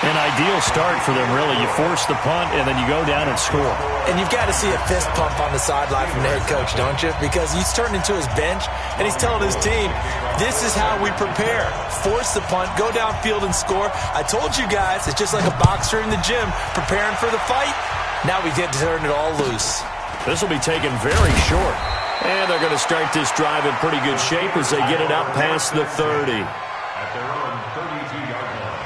An ideal start for them, really. You force the punt, and then you go down and score. And you've got to see a fist pump on the sideline from the head coach, don't you? Because he's turned into his bench, and he's telling his team, this is how we prepare. Force the punt, go downfield and score. I told you guys, it's just like a boxer in the gym preparing for the fight. Now we get to turn it all loose. This will be taken very short. And they're going to start this drive in pretty good shape as they get it up past the 30. At their own 32-yard line.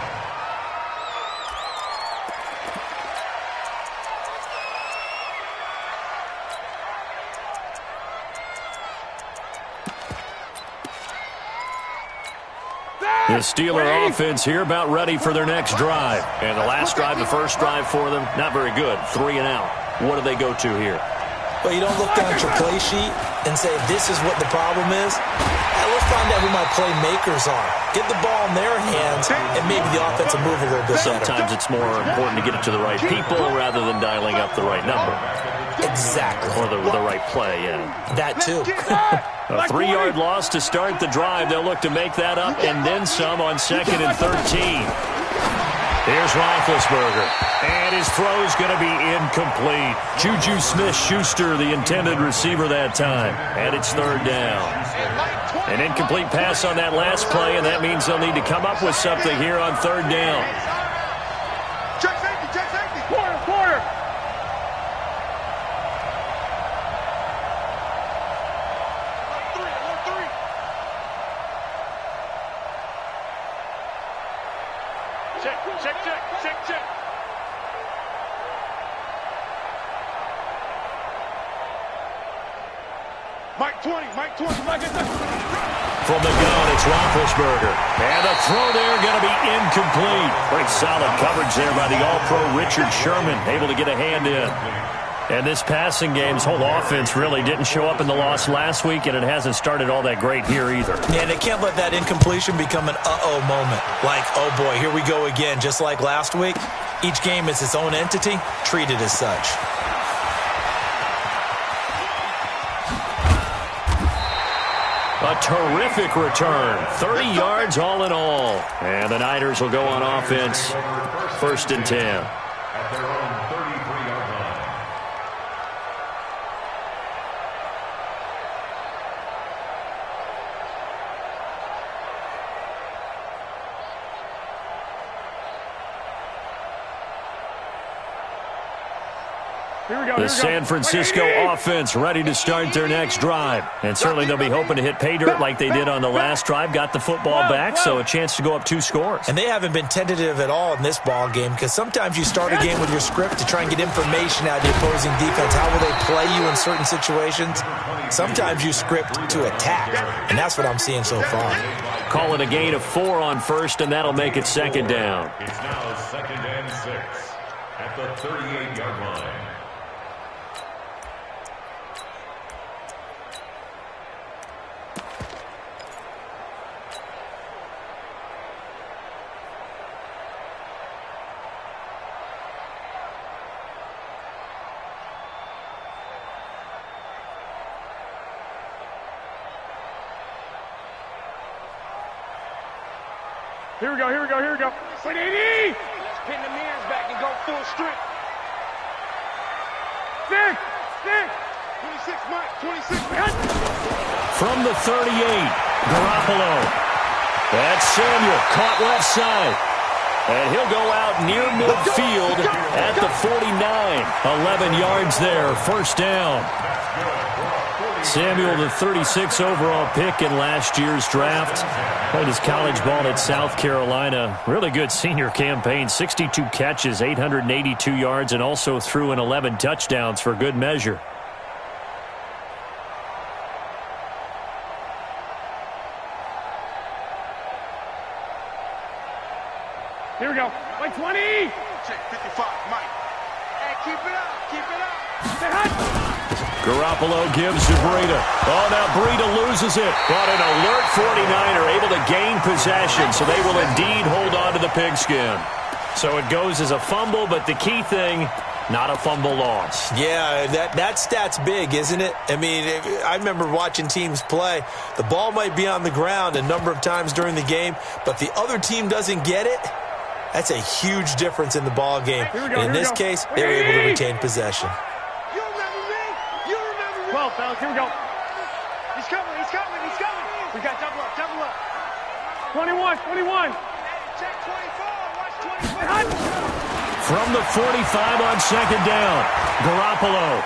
The Steeler offense here about ready for their next drive. And the last drive, the first drive for them, not very good. 3 and out. What do they go to here? Well, you don't look down at your play sheet and say, this is what the problem is. Let's find out who my playmakers are. Get the ball in their hands, and maybe the offense will move a little bit better. Sometimes it's more important to get it to the right people rather than dialing up the right number. Exactly. Or the right play, yeah. That too. A 3-yard loss to start the drive. They'll look to make that up and then some on 2nd and 13. Here's Roethlisberger, and his throw's going to be incomplete. Juju Smith-Schuster, the intended receiver that time, and it's 3rd down. An incomplete pass on that last play, and that means they'll need to come up with something here on 3rd down. Check safety, check safety. Quarter. Check. Mike 20. From the gun, it's Roethlisberger. And the throw there going to be incomplete. Great solid coverage there by the All-Pro Richard Sherman, able to get a hand in. And this passing game's whole offense really didn't show up in the loss last week, and it hasn't started all that great here either. Yeah, and they can't let that incompletion become an uh-oh moment. Like, oh boy, here we go again. Just like last week, each game is its own entity, treated as such. A terrific return. 30 yards all in all. And the Niners will go on offense. 1st and 10. At their own 33-yard line. The San Francisco offense ready to start their next drive. And certainly they'll be hoping to hit pay dirt like they did on the last drive. Got the football back, so a chance to go up 2 scores. And they haven't been tentative at all in this ball game, because sometimes you start a game with your script to try and get information out of the opposing defense. How will they play you in certain situations? Sometimes you script to attack, and that's what I'm seeing so far. Call it a gain of 4 on 1st, and that'll make it 2nd down. It's now 2nd and 6 at the 38-yard line. Here we go. Wait, 80! Let's pin the mirrors back and go full strength. 6! 26, Mike, 26. From the 38, Garoppolo. That's Samuel, caught left side. And he'll go out near midfield at the 49. 11 yards there, 1st down. Samuel, the 36 overall pick in last year's draft. Played his college ball at South Carolina. Really good senior campaign. 62 catches, 882 yards, and also threw in 11 touchdowns for good measure. Here we go. Like 20! Check 55, Mike. Hey, keep it up. Stay hot. Garoppolo gives to Breida. Oh, now Breida loses it. But an alert 49er able to gain possession, so they will indeed hold on to the pigskin. So it goes as a fumble, but the key thing, not a fumble loss. Yeah, that stat's big, isn't it? I mean, I remember watching teams play. The ball might be on the ground a number of times during the game, but the other team doesn't get it. That's a huge difference in the ball game. And in this case, they were able to retain possession. You remember me? 12, fellas, here we go. He's coming. We got double up. 21. Check 24, watch 24. From the 45 on 2nd down, Garoppolo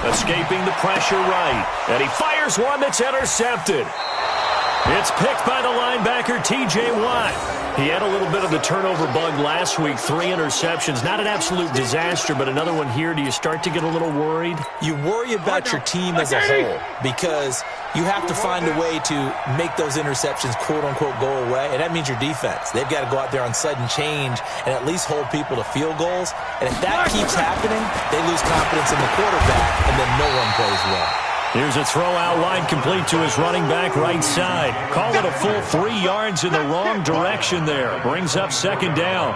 escaping the pressure right. And he fires one that's intercepted. It's picked by the linebacker, T.J. Watt. He had a little bit of the turnover bug last week, 3 interceptions. Not an absolute disaster, but another one here. Do you start to get a little worried? You worry about your team as a whole because you have to find a way to make those interceptions, quote-unquote, go away, and that means your defense. They've got to go out there on sudden change and at least hold people to field goals. And if that keeps happening, they lose confidence in the quarterback, and then no one plays well. Here's a throw out wide complete to his running back right side. Call it a full 3 yards in the wrong direction there. Brings up second down.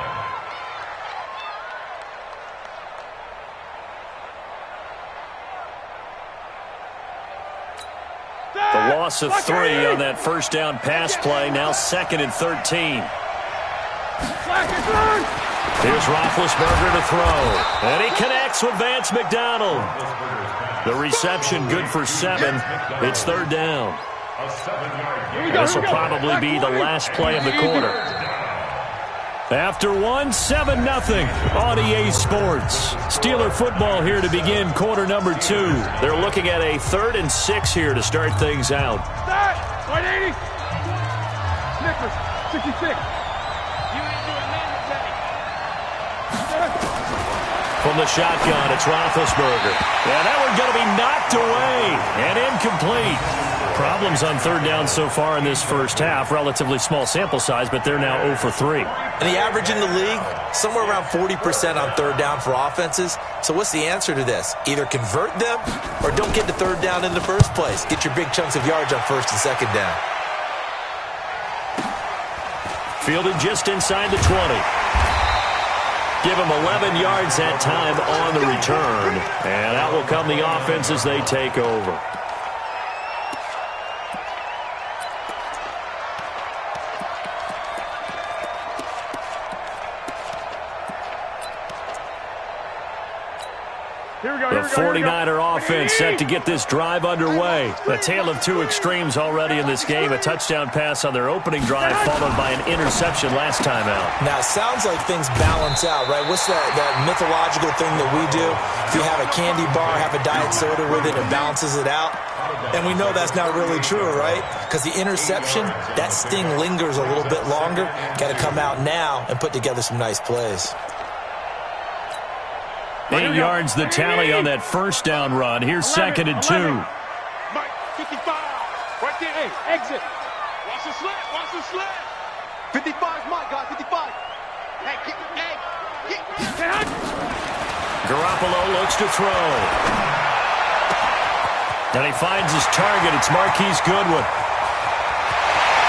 The loss of 3 on that first down pass play. Now 2nd and 13. Here's Roethlisberger to throw. And he connects with Vance McDonald. The reception good for 7. It's 3rd down. This will probably be the last play of the quarter. After 1, 7-0 on EA Sports. Steeler football here to begin quarter number 2. They're looking at a 3rd and 6 here to start things out. 180. Snickers, 66. From the shotgun, it's Roethlisberger. And that one going to be knocked away and incomplete. Problems on 3rd down so far in this first half. Relatively small sample size, but they're now 0 for 3. And the average in the league, somewhere around 40% on 3rd down for offenses. So what's the answer to this? Either convert them or don't get to 3rd down in the first place. Get your big chunks of yards on 1st and 2nd down. Fielded just inside the 20. Give him 11 yards that time on the return. And out will come the offense as they take over. The 49er offense set to get this drive underway. A tale of 2 extremes already in this game. A touchdown pass on their opening drive followed by an interception last time out. Now, it sounds like things balance out, right? What's that mythological thing that we do? If you have a candy bar, have a diet soda with it, it balances it out. And we know that's not really true, right? Because the interception, that sting lingers a little bit longer. Got to come out now and put together some nice plays. 8 yards the tally on that first down run. Here's 2nd and 2. Mike, 55. Right there. Hey, exit. Watch the slant. Watch the slant. 55, Mike, guys. 55. Hey, Garoppolo looks to throw. And he finds his target. It's Marquise Goodwin.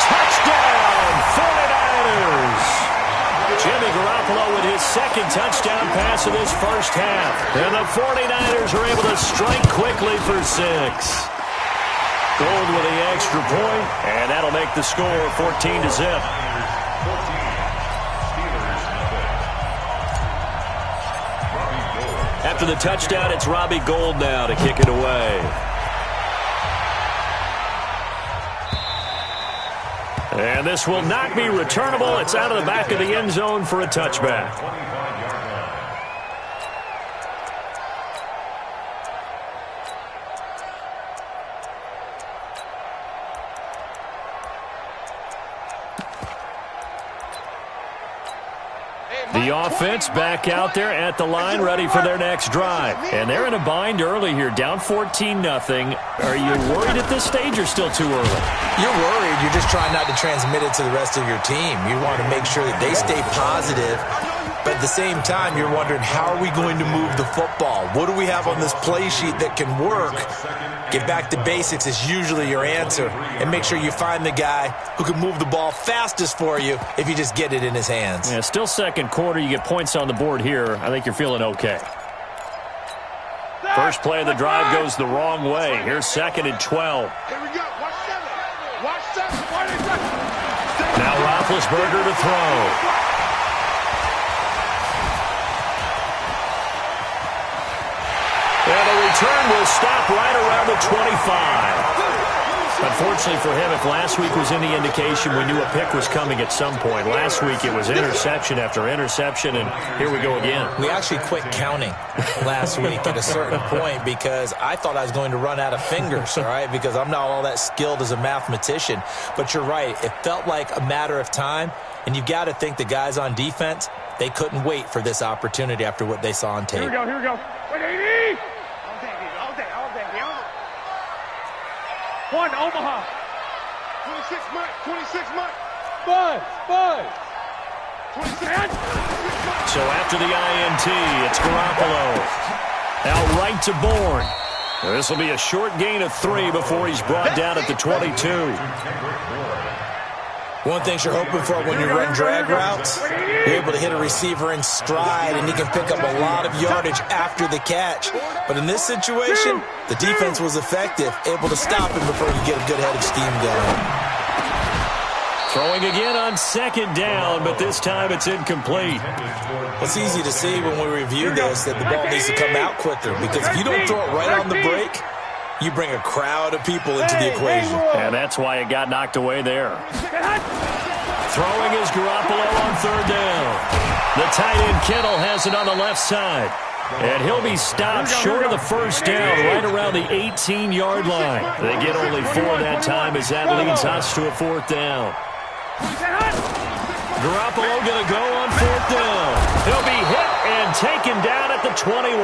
Touchdown, 49ers. Jimmy Garoppolo with his 2nd touchdown pass of this first half. And the 49ers are able to strike quickly for 6. Gold with the extra point, and that'll make the score 14-0. After the touchdown, it's Robbie Gould now to kick it away. And this will not be returnable. It's out of the back of the end zone for a touchback. The offense back out there at the line, ready for their next drive. And they're in a bind early here, down 14-0. Are you worried at this stage or still too early? You're worried. You're just trying not to transmit it to the rest of your team. You want to make sure that they stay positive. But at the same time, you're wondering, how are we going to move the football? What do we have on this play sheet that can work? Get back to basics is usually your answer. And make sure you find the guy who can move the ball fastest for you if you just get it in his hands. Yeah, still second quarter. You get points on the board here. I think you're feeling okay. First play of the drive goes the wrong way. Here's 2nd and 12. Here we go. Watch 7. Watch 7. Now Roethlisberger to throw. And the return will stop right around the 25. Unfortunately for him, if last week was any indication, we knew a pick was coming at some point. Last week it was interception after interception, and here we go again. We actually quit counting last week at a certain point because I thought I was going to run out of fingers, all right, because I'm not all that skilled as a mathematician. But you're right. It felt like a matter of time, and you've got to think the guys on defense, they couldn't wait for this opportunity after what they saw on tape. Here we go. Wait, 80! All day. One, Omaha. 26 Mike. Buzz. 26. So after the INT, it's Garoppolo. Out right to Bourne. This will be a short gain of 3 before he's brought down at the 22. One thing you're hoping for when you run drag routes, you're able to hit a receiver in stride, and he can pick up a lot of yardage after the catch. But in this situation, the defense was effective, able to stop him before he could get a good head of steam going. Throwing again on second down, but this time it's incomplete. It's easy to see when we review this that the ball needs to come out quicker, because if you don't throw it right on the break, you bring a crowd of people into the equation. And that's why it got knocked away there. Throwing is Garoppolo on third down. The tight end Kittle has it on the left side. And he'll be stopped short of the first down right around the 18-yard line. They get only 4 that time as that leads us to a 4th down. Garoppolo going to go on 4th down. He'll be hit and taken down at the 21.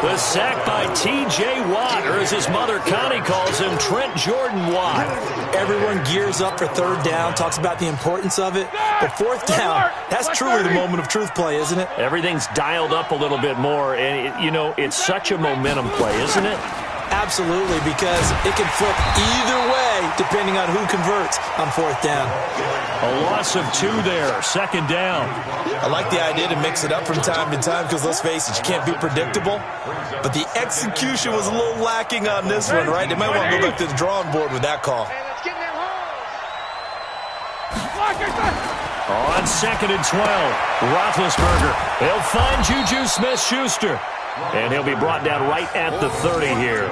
The sack by T.J. Watt, or as his mother Connie calls him, Trent Jordan Watt. Everyone gears up for third down, talks about the importance of it. But 4th down, that's truly the moment of truth play, isn't it? Everything's dialed up a little bit more, and, it's such a momentum play, isn't it? Absolutely, because it can flip either way depending on who converts on 4th down. A loss of 2 there, 2nd down. I like the idea to mix it up from time to time because, let's face it, you can't be predictable. But the execution was a little lacking on this one, right? They might want to go back to the drawing board with that call. On 2nd and 12, Roethlisberger. He'll find Juju Smith-Schuster. And he'll be brought down right at the 30 here.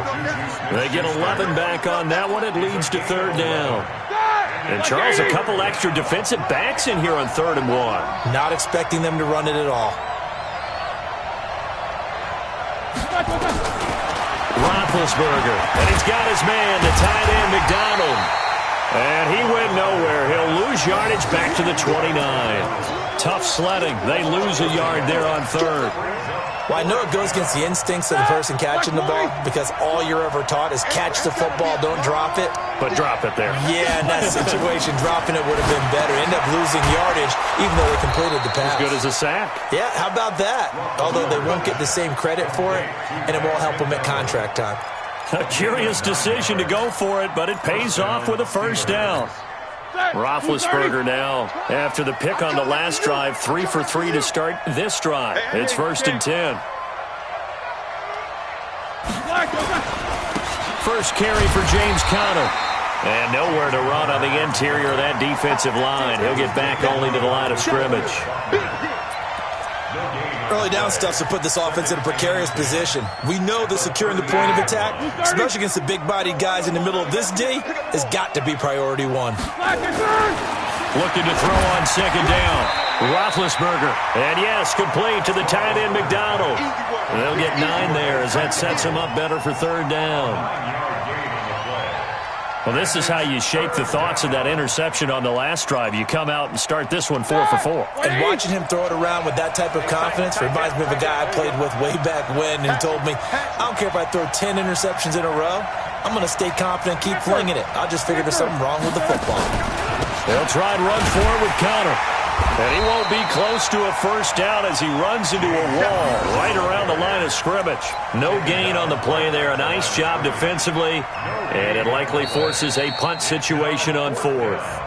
They get 11 back on that one. It leads to 3rd down. And, Charles, a couple extra defensive backs in here on 3rd and 1. Not expecting them to run it at all. Roethlisberger. And he's got his man, the tight end, McDonald. And he went nowhere. He'll lose yardage back to the 29. Tough sledding. They lose a yard there on 3rd. Well, I know it goes against the instincts of the person catching the ball because all you're ever taught is catch the football, don't drop it. But drop it there. Yeah, in that situation, dropping it would have been better. End up losing yardage even though they completed the pass. As good as a sack. Yeah, how about that? Although they won't get the same credit for it, and it won't help them at contract time. A curious decision to go for it, but it pays off with a 1st down. Roethlisberger now, after the pick on the last drive, 3 for 3 to start this drive. It's 1st and 10. First carry for James Conner. And nowhere to run on the interior of that defensive line. He'll get back only to the line of scrimmage. Early down stuff to put this offense in a precarious position. We know that securing the point of attack, especially against the big-bodied guys in the middle of this D, has got to be priority 1. Looking to throw on 2nd down. Roethlisberger. And yes, complete to the tight end McDonald. They'll get 9 there as that sets him up better for 3rd down. Well, this is how you shake the thoughts of that interception on the last drive. You come out and start this one 4 for 4. And watching him throw it around with that type of confidence reminds me of a guy I played with way back when, and he told me, I don't care if I throw 10 interceptions in a row. I'm going to stay confident, keep flinging it. I'll just figure there's something wrong with the football. They'll try and run for it with Conner. And he won't be close to a 1st down as he runs into a wall right around the line of scrimmage. No gain on the play there. A nice job defensively. And it likely forces a punt situation on 4th.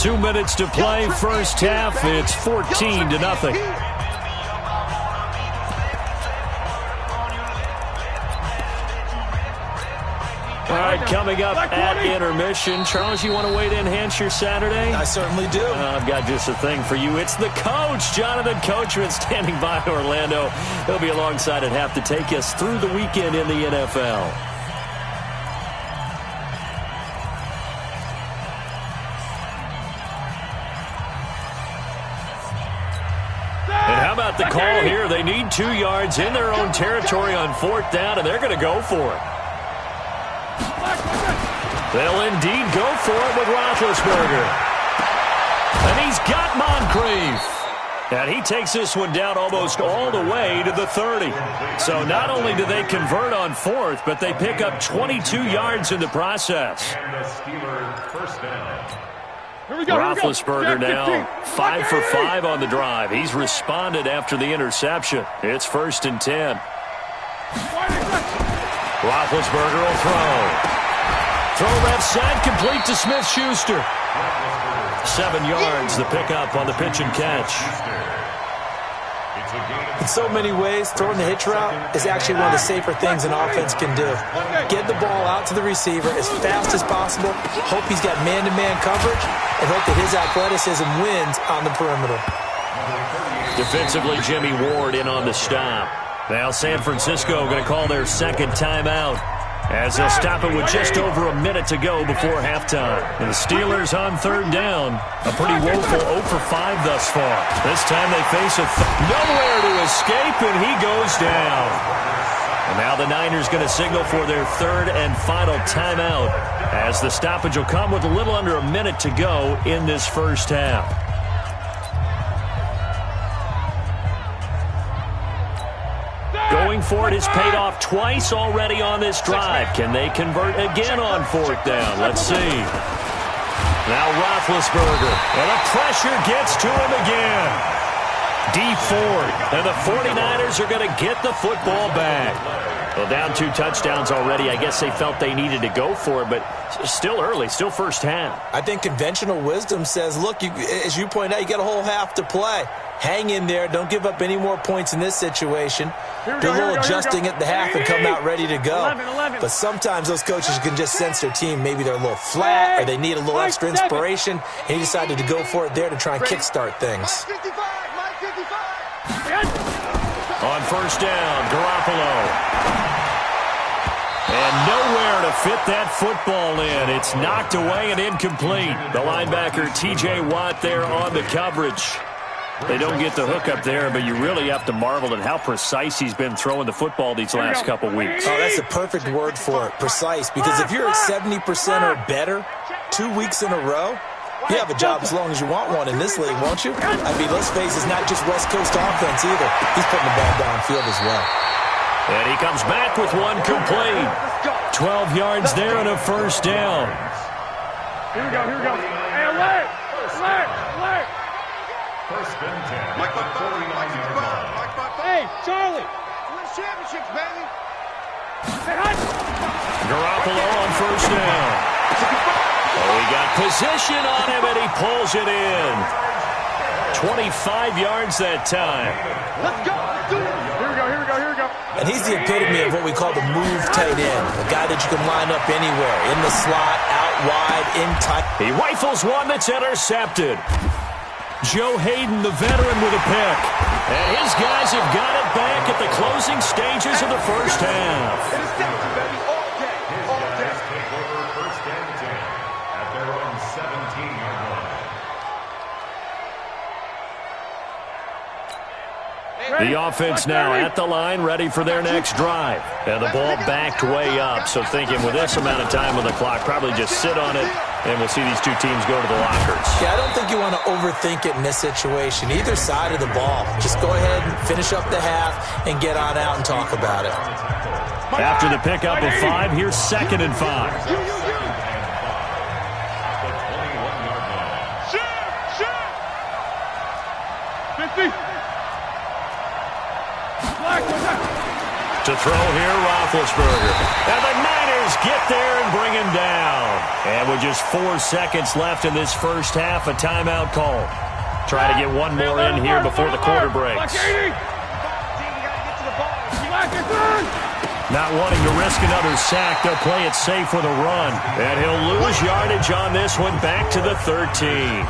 2 minutes to play, first half. It's 14-0. All right, coming up at intermission. Charles, you want to wait to enhance your Saturday? I certainly do. I've got just a thing for you. It's the coach, Jonathan Coachman, standing by Orlando. He'll be alongside at half to take us through the weekend in the NFL. about the call here? They need 2 yards in their own territory on 4th down, and they're going to go for it. They'll indeed go for it with Roethlisberger. And he's got Moncrief. And he takes this one down almost all the way to the 30. So not only do they convert on 4th, but they pick up 22 yards in the process. And the Steelers first down. Roethlisberger now 5 for 5 on the drive. He's responded after the interception. It's 1st and 10. Roethlisberger will throw. Throw left side, complete to Smith-Schuster. 7 yards, the pickup on the pitch and catch. In so many ways, throwing the hitch route is actually one of the safer things an offense can do. Get the ball out to the receiver as fast as possible, hope he's got man-to-man coverage, and hope that his athleticism wins on the perimeter. Defensively, Jimmy Ward in on the stop. Now San Francisco going to call their second timeout, as they'll stop it with just over a minute to go before halftime. And the Steelers on 3rd down. A pretty woeful 0 for 5 thus far. This time they face nowhere to escape, and he goes down. And now the Niners going to signal for their 3rd and final timeout, as the stoppage will come with a little under a minute to go in this first half. Going for it has paid off twice already on this drive. Can they convert again on 4th down? Let's see. Now Roethlisberger, and the pressure gets to him again. Dee Ford, and the 49ers are going to get the football back. Well, down 2 touchdowns already. I guess they felt they needed to go for it, but still early, still first half. I think conventional wisdom says, look, as you point out, you got a whole half to play. Hang in there. Don't give up any more points in this situation. Do a little adjusting at the half and come out ready to go. But sometimes those coaches can just sense their team. Maybe they're a little flat or they need a little extra inspiration. And he decided to go for it there to try and kickstart things. On 1st down, Garoppolo. And nowhere to fit that football in. It's knocked away and incomplete. The linebacker, T.J. Watt, there on the coverage. They don't get the hook up there, but you really have to marvel at how precise he's been throwing the football these last couple weeks. Oh, that's a perfect word for it, precise. Because if you're at 70% or better 2 weeks in a row, you have a job as long as you want one in this league, won't you? I mean, let's face it, it's not just West Coast offense either. He's putting the ball downfield as well. And he comes back with one complete. 12 yards there and a 1st down. Here we go. Hey, alert! 1st and 10 at the 49-yard line. Hey, Charlie! Win championships, baby! Garoppolo on 1st down. Oh, he got position on him, and he pulls it in. 25 yards that time. Let's go! Here we go. And he's the epitome of what we call the move tight end. A guy that you can line up anywhere. In the slot, out wide, in tight. He rifles one that's intercepted. Joe Hayden, the veteran, with a pick. And his guys have got it back at the closing stages of the first half. His guys take over 1st and 10 at their own 17-yard line. The offense now at the line, ready for their next drive. And the ball backed way up, so thinking with this amount of time on the clock, probably just sit on it, and we'll see these two teams go to the lockers. Yeah, I don't think you want to overthink it in this situation. Either side of the ball. Just go ahead and finish up the half and get on out and talk about it. After the pickup of 5, here's 2nd and 5. To throw here, Roethlisberger. And the Niners get there and bring him down. And with just 4 seconds left in this first half, a timeout call. Try to get one more in here before the quarter breaks. Not wanting to risk another sack, they'll play it safe with a run. And he'll lose yardage on this one, back to the 13.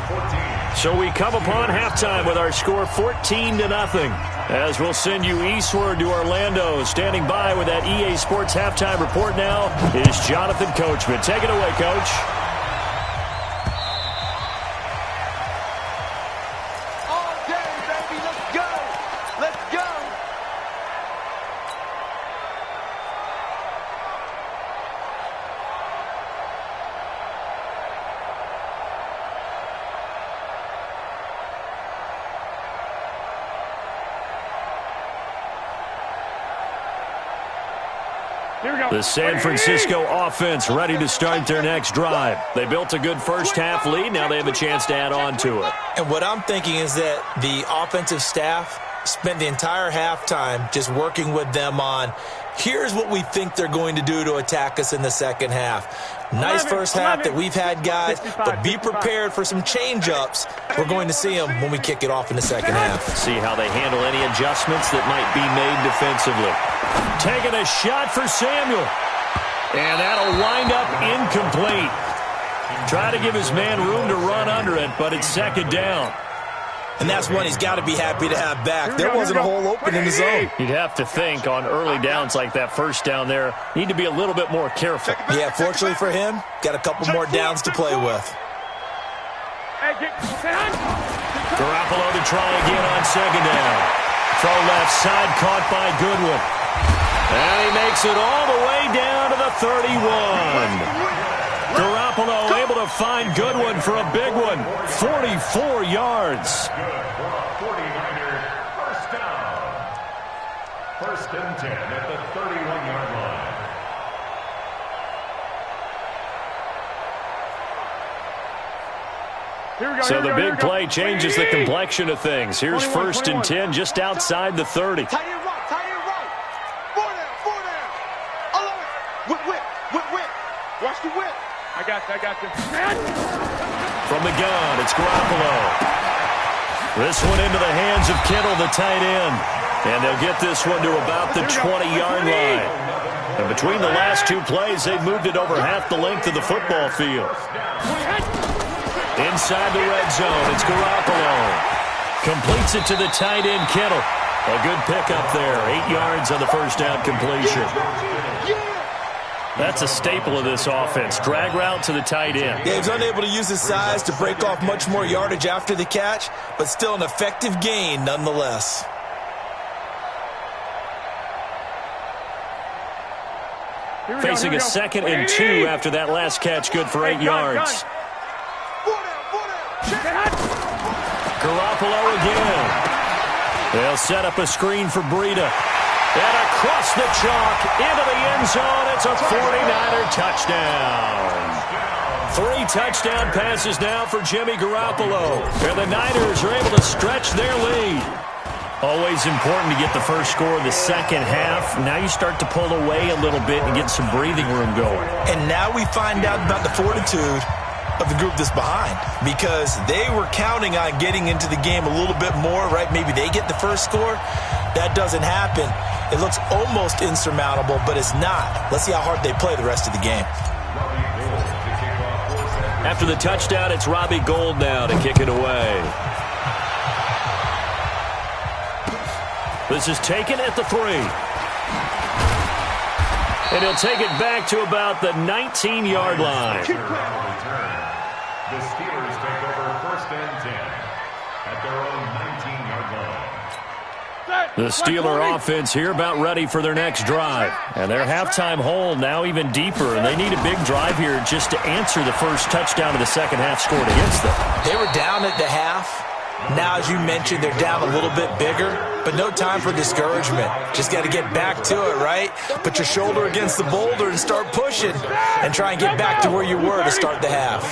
So we come upon halftime with our score 14-0. As we'll send you eastward to Orlando. Standing by with that EA Sports halftime report now is Jonathan Coachman. Take it away, Coach. All day, baby, let's go. The San Francisco offense ready to start their next drive. They built a good first half lead. Now they have a chance to add on to it. And what I'm thinking is that the offensive staff spent the entire halftime just working with them on, here's what we think they're going to do to attack us in the second half. Nice first half that we've had, guys, but be prepared for some change-ups. We're going to see them when we kick it off in the second half. See how they handle any adjustments that might be made defensively. Taking a shot for Samuel. And that'll wind up incomplete. Try to give his man room to run under it, but it's second down. And that's one he's got to be happy to have back. There wasn't a hole open in the zone. You'd have to think on early downs like that first down there, need to be a little bit more careful. Yeah, fortunately for him, got a couple more downs to play with. Garoppolo to try again on second down. Throw left side, caught by Goodwin. And he makes it all the way down to the 31. Garoppolo able to find Goodwin for a big one. 44 yards. Good for a 49er first down. First and 10 at the 31-yard line. So the big play changes the complexion of things. Here's first and 10 just outside the 30. Tight end right, tight end right. Four down. I love it. Whip. Watch the whip. I got you. From the gun, it's Garoppolo. This one into the hands of Kittle, the tight end. And they'll get this one to about the 20-yard line. And between the last two plays, they've moved it over half the length of the football field. Inside the red zone, it's Garoppolo. Completes it to the tight end, Kittle. A good pickup there. 8 yards on the first down completion. That's a staple of this offense. Drag route to the tight end. Yeah, he's unable to use his size to break off much more yardage after the catch, but still an effective gain nonetheless. Facing a second and 2 after that last catch, good for 8 yards. Garoppolo again. They'll set up a screen for Breida. And across the chalk into the end zone. It's a 49er touchdown. 3 touchdown passes now for Jimmy Garoppolo. And the Niners are able to stretch their lead. Always important to get the first score of the second half. Now you start to pull away a little bit and get some breathing room going. And now we find out about the fortitude of the group that's behind, because they were counting on getting into the game a little bit more, right? Maybe they get the first score. That doesn't happen. It looks almost insurmountable, but it's not. Let's see how hard they play the rest of the game. After the touchdown, it's Robbie Gould now to kick it away. This is taken at the 3. And he'll take it back to about the 19-yard line. The Steelers take over first and 10 at their own 19-yard line. The Steeler offense here about ready for their next drive. And their halftime hole now even deeper. And they need a big drive here just to answer the first touchdown of the second half scored against them. They were down at the half. Now, as you mentioned, they're down a little bit bigger. But no time for discouragement. Just got to get back to it, right? Put your shoulder against the boulder and start pushing. And try and get back to where you were to start the half.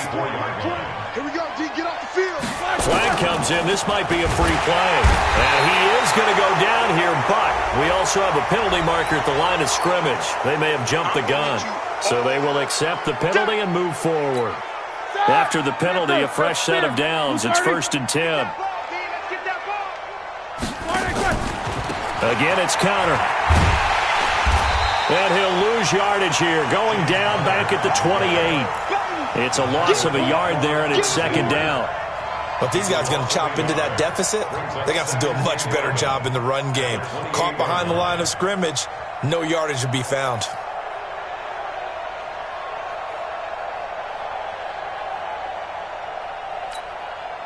Here we go, D. Get off the field. Flag comes in. This might be a free play. And he is going to go down here, but we also have a penalty marker at the line of scrimmage. They may have jumped the gun. So they will accept the penalty and move forward. After the penalty, a fresh set of downs. It's first and 10. Again, it's Connor. And he'll lose yardage here. Going down back at the 28. It's a loss of a yard there, and it's second down. But these guys going to chop into that deficit. They got to do a much better job in the run game. Caught behind the line of scrimmage, no yardage to be found.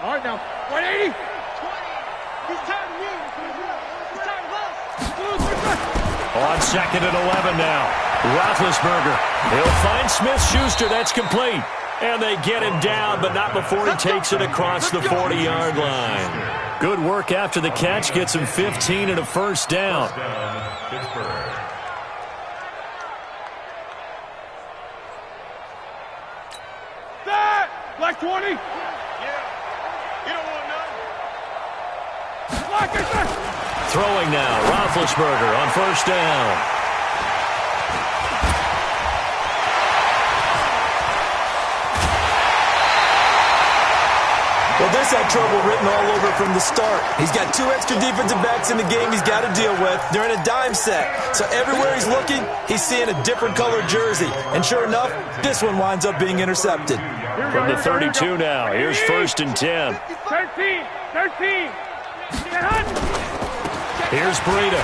All right, now. 180. 20. He's tired of me. He's tired of us. On second and 11 now. Roethlisberger. He'll find Smith-Schuster. That's complete. And they get him down, but not before he takes it across the 40-yard line. Good work after the catch. Gets him 15 and a first down. Black 20. Yeah. You don't want none. Throwing now, Roethlisberger on first down. Well, this had trouble written all over from the start. He's got 2 extra defensive backs in the game he's got to deal with. They're in a dime set. So everywhere he's looking, he's seeing a different colored jersey. And sure enough, this one winds up being intercepted. From the 32 now, here's 1st and 10. 13. Here's Breida.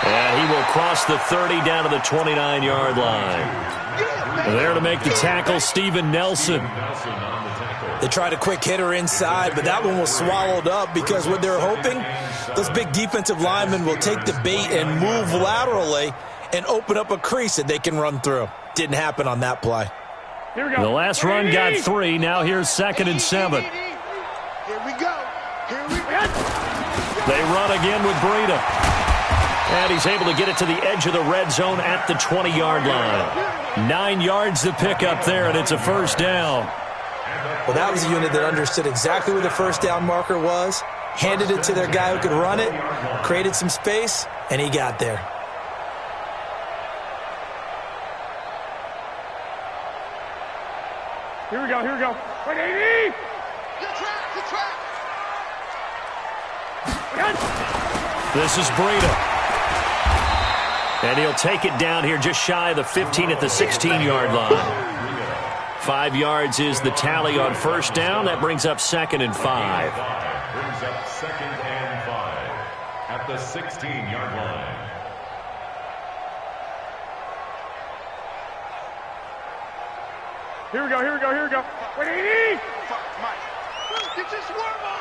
And he will cross the 30 down to the 29-yard line. There to make the tackle, Steven Nelson. They tried a quick hitter inside, but that one was swallowed up because what they're hoping, those big defensive linemen will take the bait and move laterally and open up a crease that they can run through. Didn't happen on that play. Here we go. The last run got 3. Now here's 2nd and 7. Here we go. They run again with Breida. And he's able to get it to the edge of the red zone at the 20-yard line. 9 yards to pick up there, and it's a first down. Well, that was a unit that understood exactly where the first down marker was, handed it to their guy who could run it, created some space, and he got there. Here we go. Wait, 80. Good track. This is Breida. And he'll take it down here just shy of the 15 at the 16-yard line. 5 yards is the tally on first down. That brings up 2nd and 5. Brings up 2nd and 5 at the 16-yard line. Here we go. Wait, 80. Get your swerve on.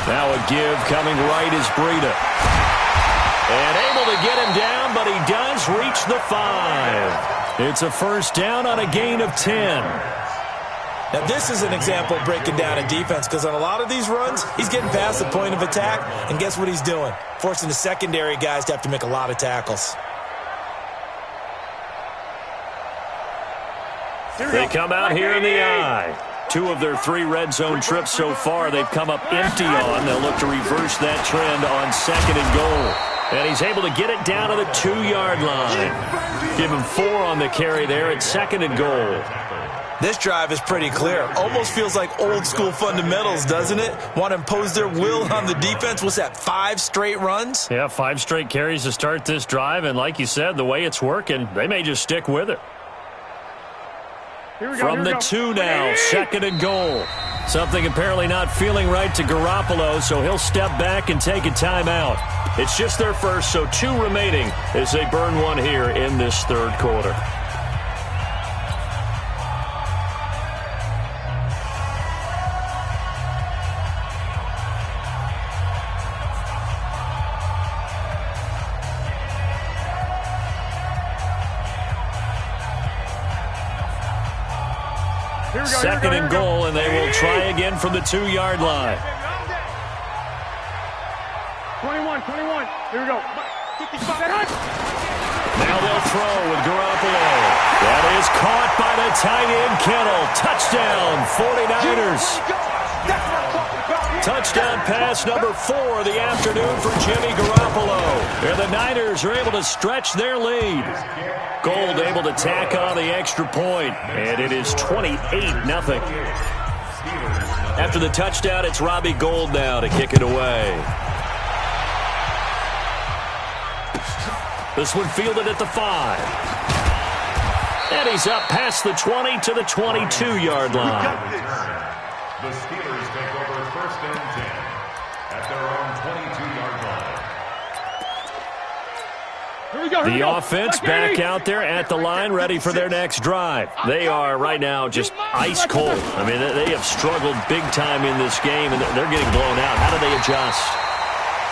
Now a give coming right is Breida. And able to get him down, but he does reach the 5. It's a first down on a gain of 10. Now, this is an example of breaking down a defense because on a lot of these runs, he's getting past the point of attack, and guess what he's doing? Forcing the secondary guys to have to make a lot of tackles. They come out here in the eye. 2 of their 3 red zone trips so far they've come up empty on. They'll look to reverse that trend on 2nd and goal. And he's able to get it down to the 2-yard line. Give him 4 on the carry there at 2nd and goal. This drive is pretty clear. Almost feels like old school fundamentals, doesn't it? Want to impose their will on the defense. What's that, 5 straight runs? Yeah, 5 straight carries to start this drive. And like you said, the way it's working, they may just stick with it. From the 2 now, 2nd and goal. Something apparently not feeling right to Garoppolo, so he'll step back and take a timeout. It's just their first, so 2 remaining as they burn one here in this 3rd quarter. Second and goal, and they will try again from the 2-yard line. 21. Here we go. 55. Now they'll throw with Garoppolo. That is caught by the tight end, Kittle. Touchdown, 49ers. Touchdown pass number 4 of the afternoon for Jimmy Garoppolo. And the Niners are able to stretch their lead. Gold able to tack on the extra point, and it is 28-0. After the touchdown, it's Robbie Gould now to kick it away. This one fielded at the 5. And he's up past the 20 to the 22-yard line. The Steelers take over 1st and 10 at their own 22-yard line. The offense back out there at the line, ready for their next drive. They are right now just ice cold. I mean, they have struggled big time in this game, and they're getting blown out. How do they adjust?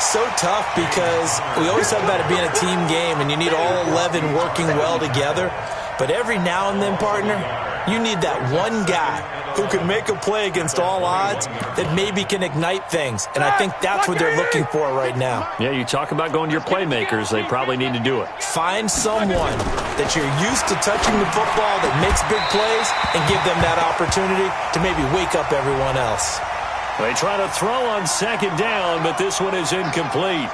So tough because we always talk about it being a team game, and you need all 11 working well together. But every now and then, partner, You need that one guy who can make a play against all odds that maybe can ignite things. And I think that's what they're looking for right now. Yeah, you talk about going to your playmakers. They probably need to do it. Find someone that you're used to touching the football that makes big plays and give them that opportunity to maybe wake up everyone else. They try to throw on second down, but this one is incomplete.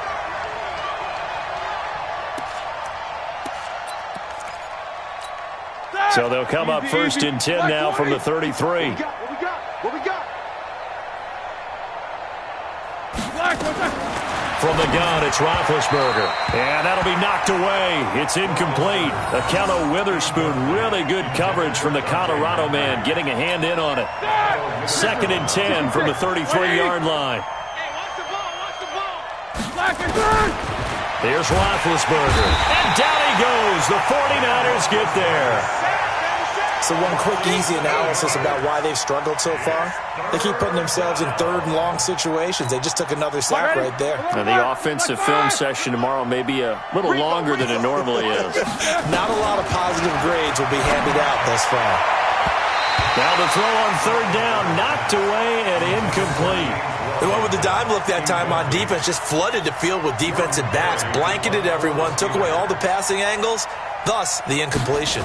So they'll come up 1st and 10 now from the 33. What we got? From the gun, it's Roethlisberger. And that'll be knocked away. It's incomplete. Akello Witherspoon, really good coverage from the Colorado man, getting a hand in on it. 2nd and 10 from the 33-yard line. Here's Roethlisberger. And down he goes. The 49ers get there. So one quick, easy analysis about why they've struggled so far. They keep putting themselves in 3rd and long situations. They just took another sack right there. Now the offensive film session tomorrow may be a little longer than it normally is. Not a lot of positive grades will be handed out thus far. Now the throw on 3rd down, knocked away and incomplete. The one with the dime look that time on defense just flooded the field with defensive backs, blanketed everyone, took away all the passing angles, thus the incompletion.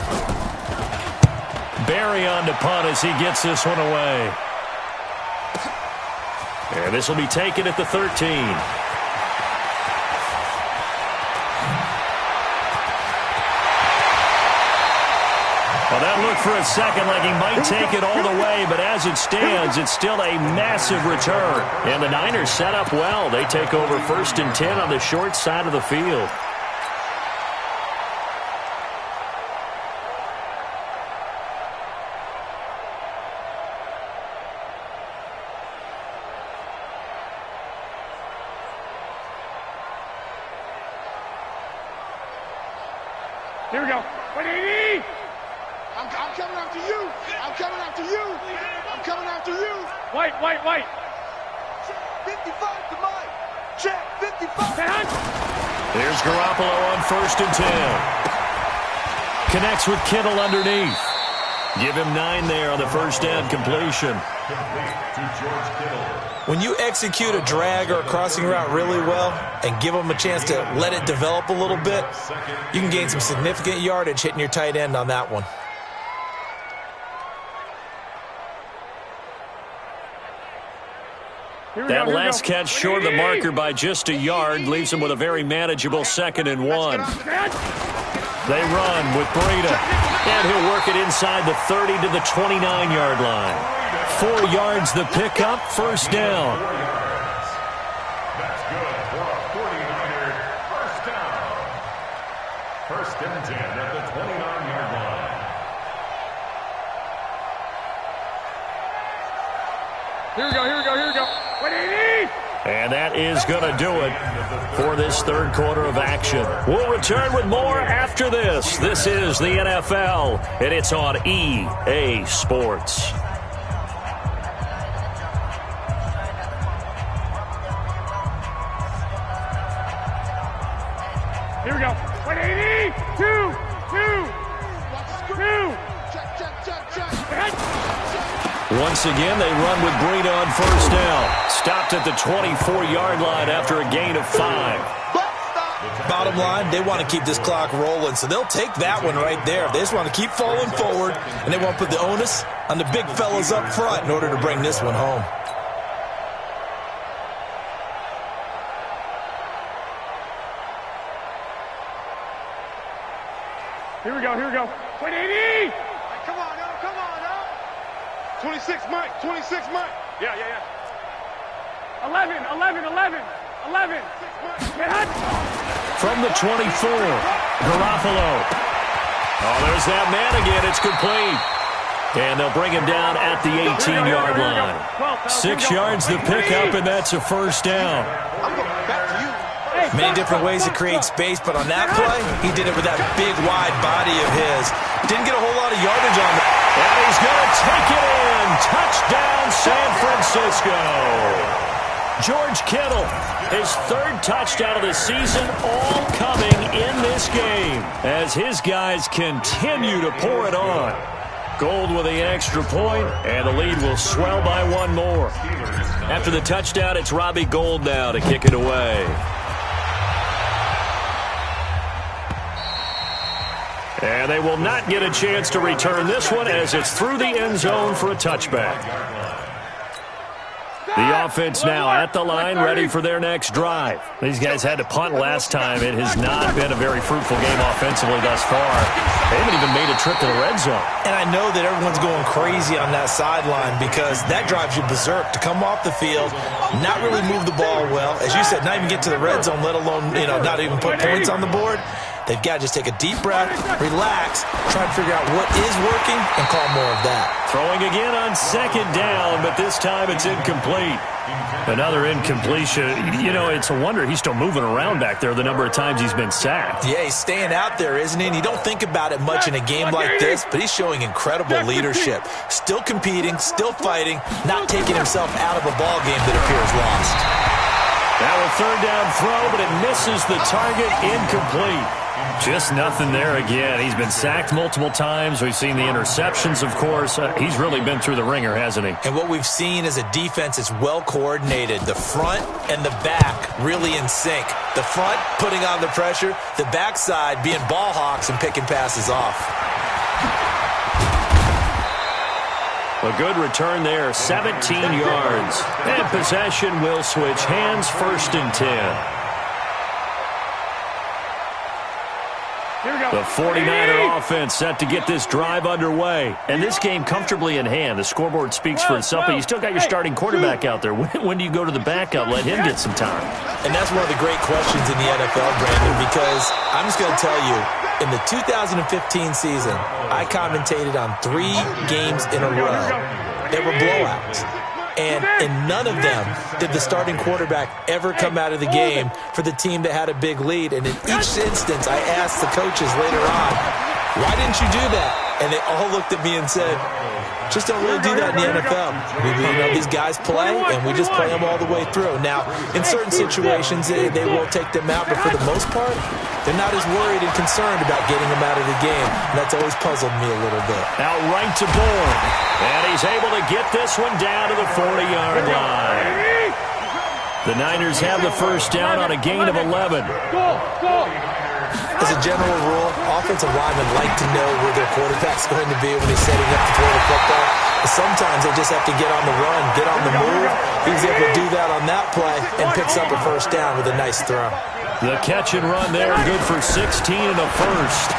Barry on to punt as he gets this one away. And this will be taken at the 13. Well, that looked for a second like he might take it all the way, but as it stands, it's still a massive return. And the Niners set up well. They take over 1st and 10 on the short side of the field. Here we go. 180! I'm coming after you. I'm coming after you. I'm coming after you. White. 55 to Mike. Check, 55. There's Garoppolo on 1st and 10. Connects with Kittle underneath. Give him 9 there on the 1st down completion. When you execute a drag or a crossing route really well and give them a chance to let it develop a little bit, you can gain some significant yardage hitting your tight end on that one. That last catch short of the marker by just a yard leaves him with a very manageable 2nd and 1. They run with Breida, and he'll work it inside the 30 to the 29-yard line. 4 yards the pickup, 1st down. That's good for a 49er first down. 1st and 10 at the 29-yard line. Here we go. 180! And that is going to do it for this 3rd quarter of action. We'll return with more after this. This is the NFL, and it's on EA Sports. Here we go. 180! 2! Once again, they run with Breida on 1st down. Stopped at the 24-yard line after a gain of 5. Bottom line, they want to keep this clock rolling, so they'll take that one right there. They just want to keep falling forward, and they want to put the onus on the big fellas up front in order to bring this one home. Here we go. 180! Come on, now. 26, Mike. Yeah. 11. From the 24, Garoppolo. Oh, there's that man again. It's complete. And they'll bring him down at the 18-yard line. 6 yards the pickup, and that's a 1st down. Many different ways to create space, but on that play, he did it with that big, wide body of his. Didn't get a whole lot of yardage on it. And he's going to take it in. Touchdown, San Francisco. George Kittle, his 3rd touchdown of the season, all coming in this game as his guys continue to pour it on. Gold with the extra point, and the lead will swell by one more. After the touchdown, it's Robbie Gould now to kick it away. And they will not get a chance to return this one as it's through the end zone for a touchback. The offense now at the line, ready for their next drive. These guys had to punt last time. It has not been a very fruitful game offensively thus far. They haven't even made a trip to the red zone. And I know that everyone's going crazy on that sideline because that drives you berserk to come off the field, not really move the ball well. As you said, not even get to the red zone, let alone, not even put points on the board. They've got to just take a deep breath, relax, try to figure out what is working, and call more of that. Throwing again on second down, but this time it's incomplete. Another incompletion. It's a wonder he's still moving around back there the number of times he's been sacked. Yeah, he's staying out there, isn't he? And you don't think about it much in a game like this, but he's showing incredible leadership. Still competing, still fighting, not taking himself out of a ball game that appears lost. Now a third down throw, but it misses the target, incomplete. Just nothing there again. He's been sacked multiple times. We've seen the interceptions, of course. He's really been through the ringer, hasn't he? And what we've seen is a defense that's well coordinated. The front and the back really in sync. The front putting on the pressure, the backside being ball hawks and picking passes off. A good return there, 17 yards. And possession will switch hands, 1st and 10. The 49er offense set to get this drive underway. And this game comfortably in hand. The scoreboard speaks for itself, but you still got your starting quarterback out there. When do you go to the backup? Let him get some time. And that's one of the great questions in the NFL, Brandon, because I'm just going to tell you, in the 2015 season, I commentated on 3 games in a row. They were blowouts. And in none of them did the starting quarterback ever come out of the game for the team that had a big lead. And in each instance, I asked the coaches later on, why didn't you do that? And they all looked at me and said, just don't really do that in the NFL. These guys play, and we just play them all the way through. Now, in certain situations, they will take them out, but for the most part, they're not as worried and concerned about getting them out of the game. And that's always puzzled me a little bit. Out right to Bourne. And he's able to get this one down to the 40-yard line. The Niners have the first down on a gain of 11. As a general rule, offensive linemen like to know where their quarterback's going to be when he's setting up to throw the football. But sometimes they just have to get on the run, get on the move. He was able to do that on that play and picks up a first down with a nice throw. The catch and run there, good for 16 and a first.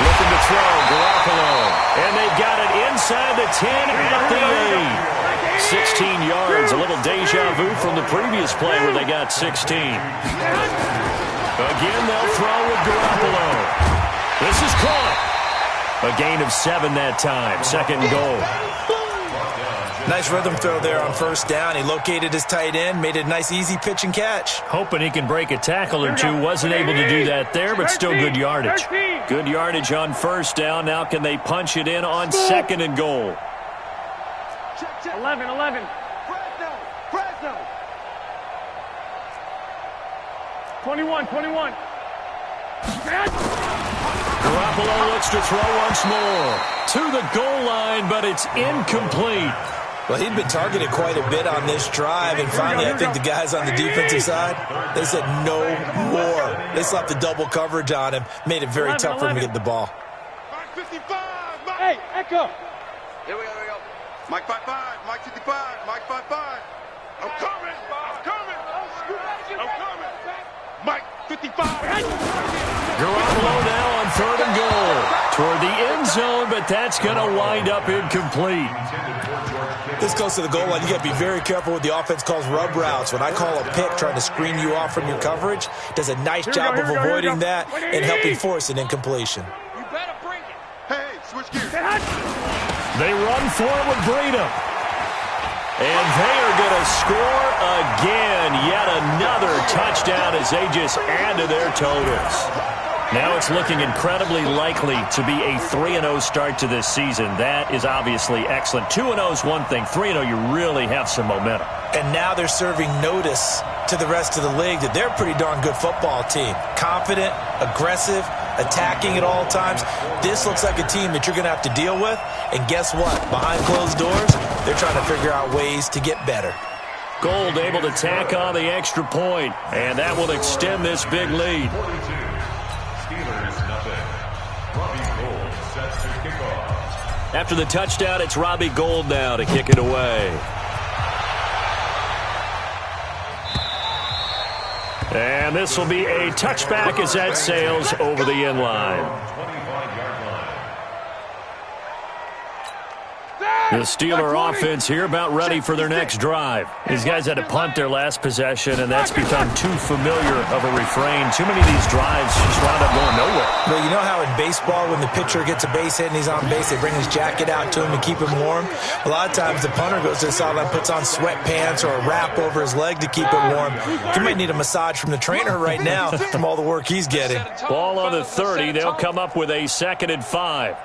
Looking to throw, Garoppolo. And they've got it inside the 10 at the 8. 16 yards, a little deja vu from the previous play where they got 16. Again, they'll throw with Garoppolo. This is caught. A gain of 7 that time. 2nd and goal. Nice rhythm throw there on first down. He located his tight end, made a nice easy pitch and catch. Hoping he can break a tackle or two. Wasn't able to do that there, but still good yardage. Good yardage on first down. Now can they punch it in on 2nd and goal? 11. Fresno. 21. Garoppolo looks to throw once more. To the goal line, but it's incomplete. Well, he'd been targeted quite a bit on this drive, and finally I think the guys on the defensive side, they said no more. They slapped the double coverage on him, made it very tough for him to get the ball. Mike 55, Hey, Echo. Here we go. Mike 55, Mike 55, Mike 55. I'm coming. Mike 55. Garoppolo now on 3rd and goal. Toward the end zone, but that's going to wind up incomplete. This goes to the goal line. You got to be very careful with the offense calls rub routes. When I call a pick trying to screen you off from your coverage, does a nice job of avoiding that and helping force an incompletion. You better bring it. Hey, switch gears. They run for it with Breida. And they are going to score again. Yet another touchdown as they just add to their totals. Now it's looking incredibly likely to be a 3-0 start to this season. That is obviously excellent. 2-0 is one thing. 3-0, you really have some momentum. And now they're serving notice to the rest of the league that they're a pretty darn good football team. Confident, aggressive, attacking at all times. This looks like a team that you're going to have to deal with. And guess what? Behind closed doors, they're trying to figure out ways to get better. Gold able to tack on the extra point, and that will extend this big lead. 42. Steelers nothing. Robbie Gould sets to kick off. After the touchdown, it's Robbie Gould now to kick it away. And this will be a touchback as that sails over the end line. 25-yard line. The Steeler offense here about ready for their next drive. These guys had to punt their last possession, and that's become too familiar of a refrain. Too many of these drives just wound up going nowhere. Well, you know how in baseball when the pitcher gets a base hit and he's on base, they bring his jacket out to him to keep him warm? A lot of times the punter goes to the sideline, puts on sweatpants or a wrap over his leg to keep it warm. He might need a massage from the trainer right now from all the work he's getting. Ball on the 30. They'll come up with a 2nd and 5.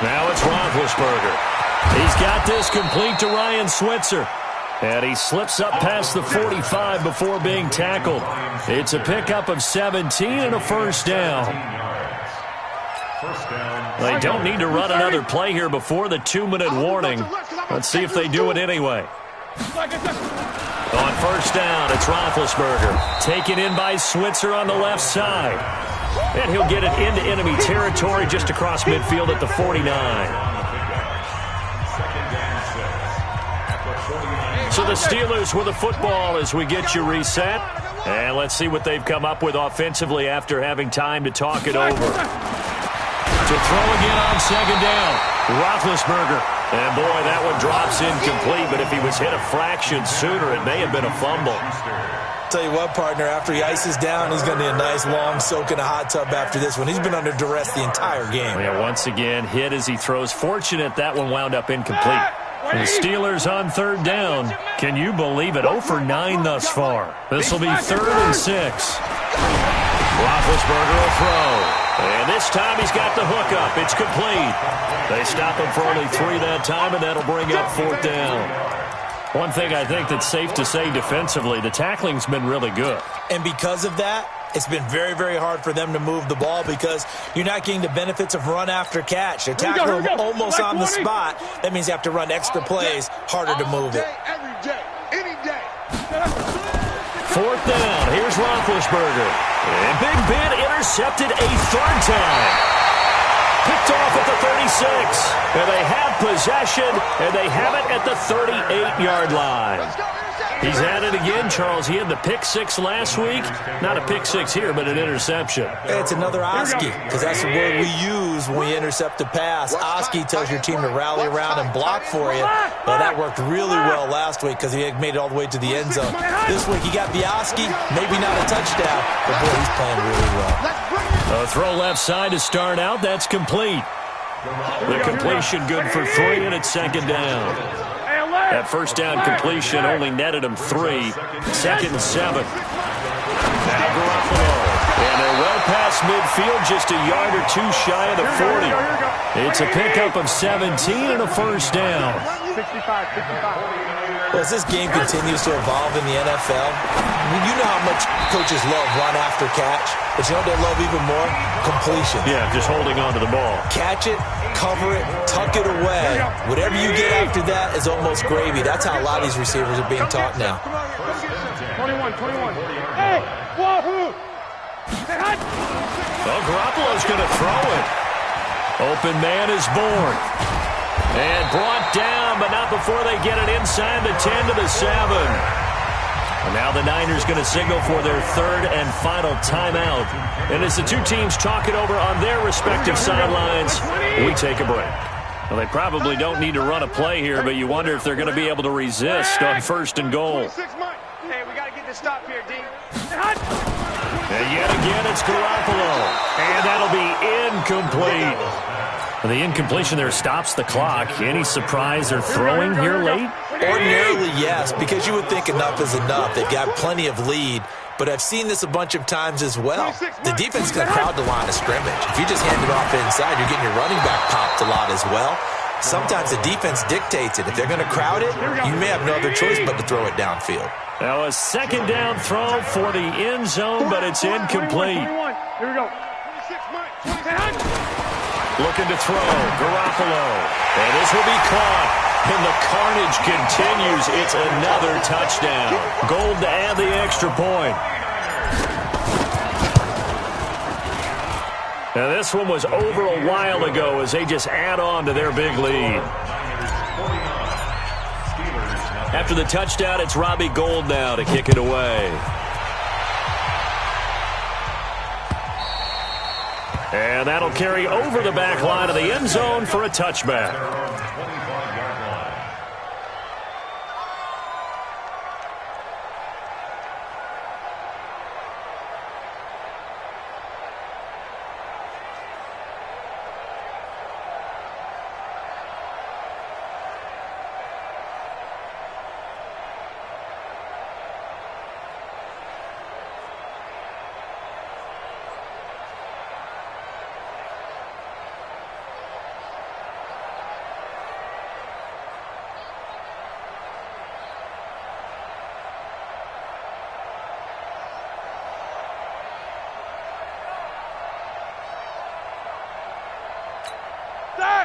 Now it's Roethlisberger. He's got this complete to Ryan Switzer. And he slips up past the 45 before being tackled. It's a pickup of 17 and a first down. They don't need to run another play here before the 2-minute warning. Let's see if they do it anyway. On first down, it's Roethlisberger. Taken in by Switzer on the left side. And he'll get it into enemy territory just across midfield at the 49. So the Steelers with the football as we get you reset. And let's see what they've come up with offensively after having time to talk it over. To throw again on 2nd down. Roethlisberger. And boy, that one drops incomplete, but if he was hit a fraction sooner, it may have been a fumble. Tell you what, partner, after he ices down, he's going to need a nice long soak in a hot tub after this one. He's been under duress the entire game. Yeah, once again, hit as he throws. Fortunate that one wound up incomplete. And the Steelers on 3rd down. Can you believe it? 0 for 9 thus far. This will be 3rd and 6. Roethlisberger will throw. And this time he's got the hook up. It's complete. They stop him for only 3 that time, and that'll bring up 4th down. One thing I think that's safe to say defensively, the tackling's been really good. And because of that, it's been very, very hard for them to move the ball because you're not getting the benefits of run after catch. They're tackling them almost on the spot. That means you have to run extra plays, harder to move it. Every day, any day. 4th down. Here's Roethlisberger. And Big Ben intercepted a 3rd time. Picked off at the 36. And they have possession, and they have it at the 38-yard line. He's at it again, Charles. He had the pick 6 last week. Not a pick 6 here, but an interception. It's another Oski, because that's the word we use when we intercept a pass. Oski tells your team to rally around and block for you. Well, that worked really well last week because he made it all the way to the end zone. This week he got the Oski, maybe not a touchdown, but boy, he's playing really well. A throw left side to start out. That's complete. The completion good for 3, and it's 2nd down. That first down completion only netted him 3. 2nd and 7. Now Garoppolo. And they're well past midfield, just a yard or 2 shy of the 40. It's a pickup of 17 and a first down. 65. Well, as this game continues to evolve in the NFL, you know how much coaches love run after catch, but you know what they love even more? Completion. Yeah, just holding on to the ball. Catch it, cover it, tuck it away. Whatever you get after that is almost gravy. That's how a lot of these receivers are being taught now. 21. Hey, wahoo! Well, Garoppolo's going to throw it. Open man is born. And brought down, but not before they get it inside the 10 to the 7. And now the Niners going to signal for their 3rd and final timeout. And as the two teams talk it over on their respective sidelines, we take a break. Well, they probably don't need to run a play here, but you wonder if they're going to be able to resist on 1st and goal. Hey, we got to get this stop here, D. And yet again, it's Garoppolo. And that'll be incomplete. The incompletion there stops the clock. Any surprise they're throwing here late? Ordinarily, yes, because you would think enough is enough. They've got plenty of lead. but I've seen this a bunch of times as well. The defense is going to crowd the line of scrimmage. If you just hand it off inside, you're getting your running back popped a lot as well. Sometimes the defense dictates it. If they're going to crowd it, you may have no other choice but to throw it downfield. Now a second down throw for the end zone, but it's incomplete. Here we go. 26, Looking to throw, Garoppolo. And this will be caught. And the carnage continues. It's another touchdown. Gold to add the extra point. Now this one was over a while ago as they just add on to their big lead. After the touchdown, it's Robbie Gould now to kick it away. And that'll carry over the back line of the end zone for a touchback.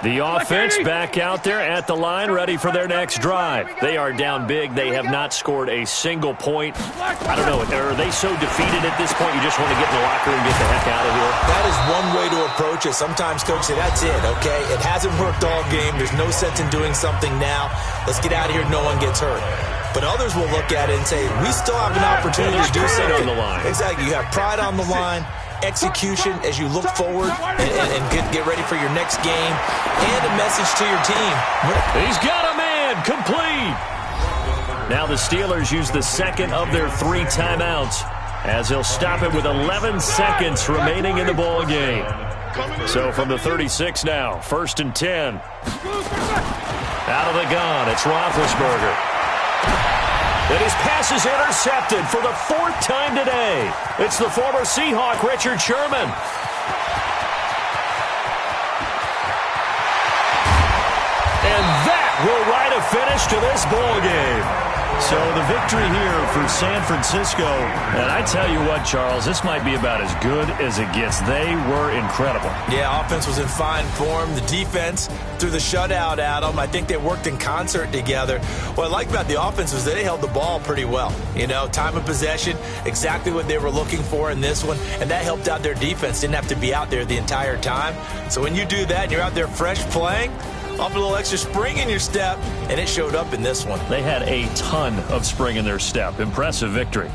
The offense back out there at the line, ready for their next drive. They are down big. They have not scored a single point. I don't know, are they so defeated at this point you just want to get in the locker room and get the heck out of here? That is one way to approach it. Sometimes coach say, that's it, okay? It hasn't worked all game. There's no sense in doing something now. Let's get out of here. No one gets hurt. But others will look at it and say, we still have an opportunity to do something. On the line. Exactly. You have pride on the line. Execution as you look forward and get ready for your next game, and a message to your team. He's got a man, complete. Now the Steelers use the second of their 3 timeouts as they'll stop it with 11 seconds remaining in the ball game. So from the 36 now, 1st and 10. Out of the gun, it's Roethlisberger. And his pass is intercepted for the 4th time today. It's the former Seahawk, Richard Sherman. And that will write a finish to this ball game. So the victory here for San Francisco. And I tell you what, Charles, this might be about as good as it gets. They were incredible. Yeah, offense was in fine form. The defense threw the shutout at them. I think they worked in concert together. What I like about the offense was they held the ball pretty well. You know, time of possession, exactly what they were looking for in this one. And that helped out their defense. Didn't have to be out there the entire time. So when you do that and you're out there fresh playing, off a little extra spring in your step, and it showed up in this one. They had a ton of spring in their step. Impressive victory.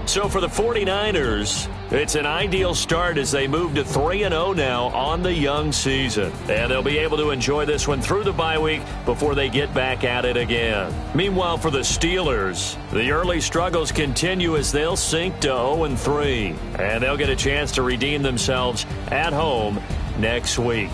So for the 49ers, it's an ideal start as they move to 3-0 now on the young season. And they'll be able to enjoy this one through the bye week before they get back at it again. Meanwhile, for the Steelers, the early struggles continue as they'll sink to 0-3. And they'll get a chance to redeem themselves at home next week.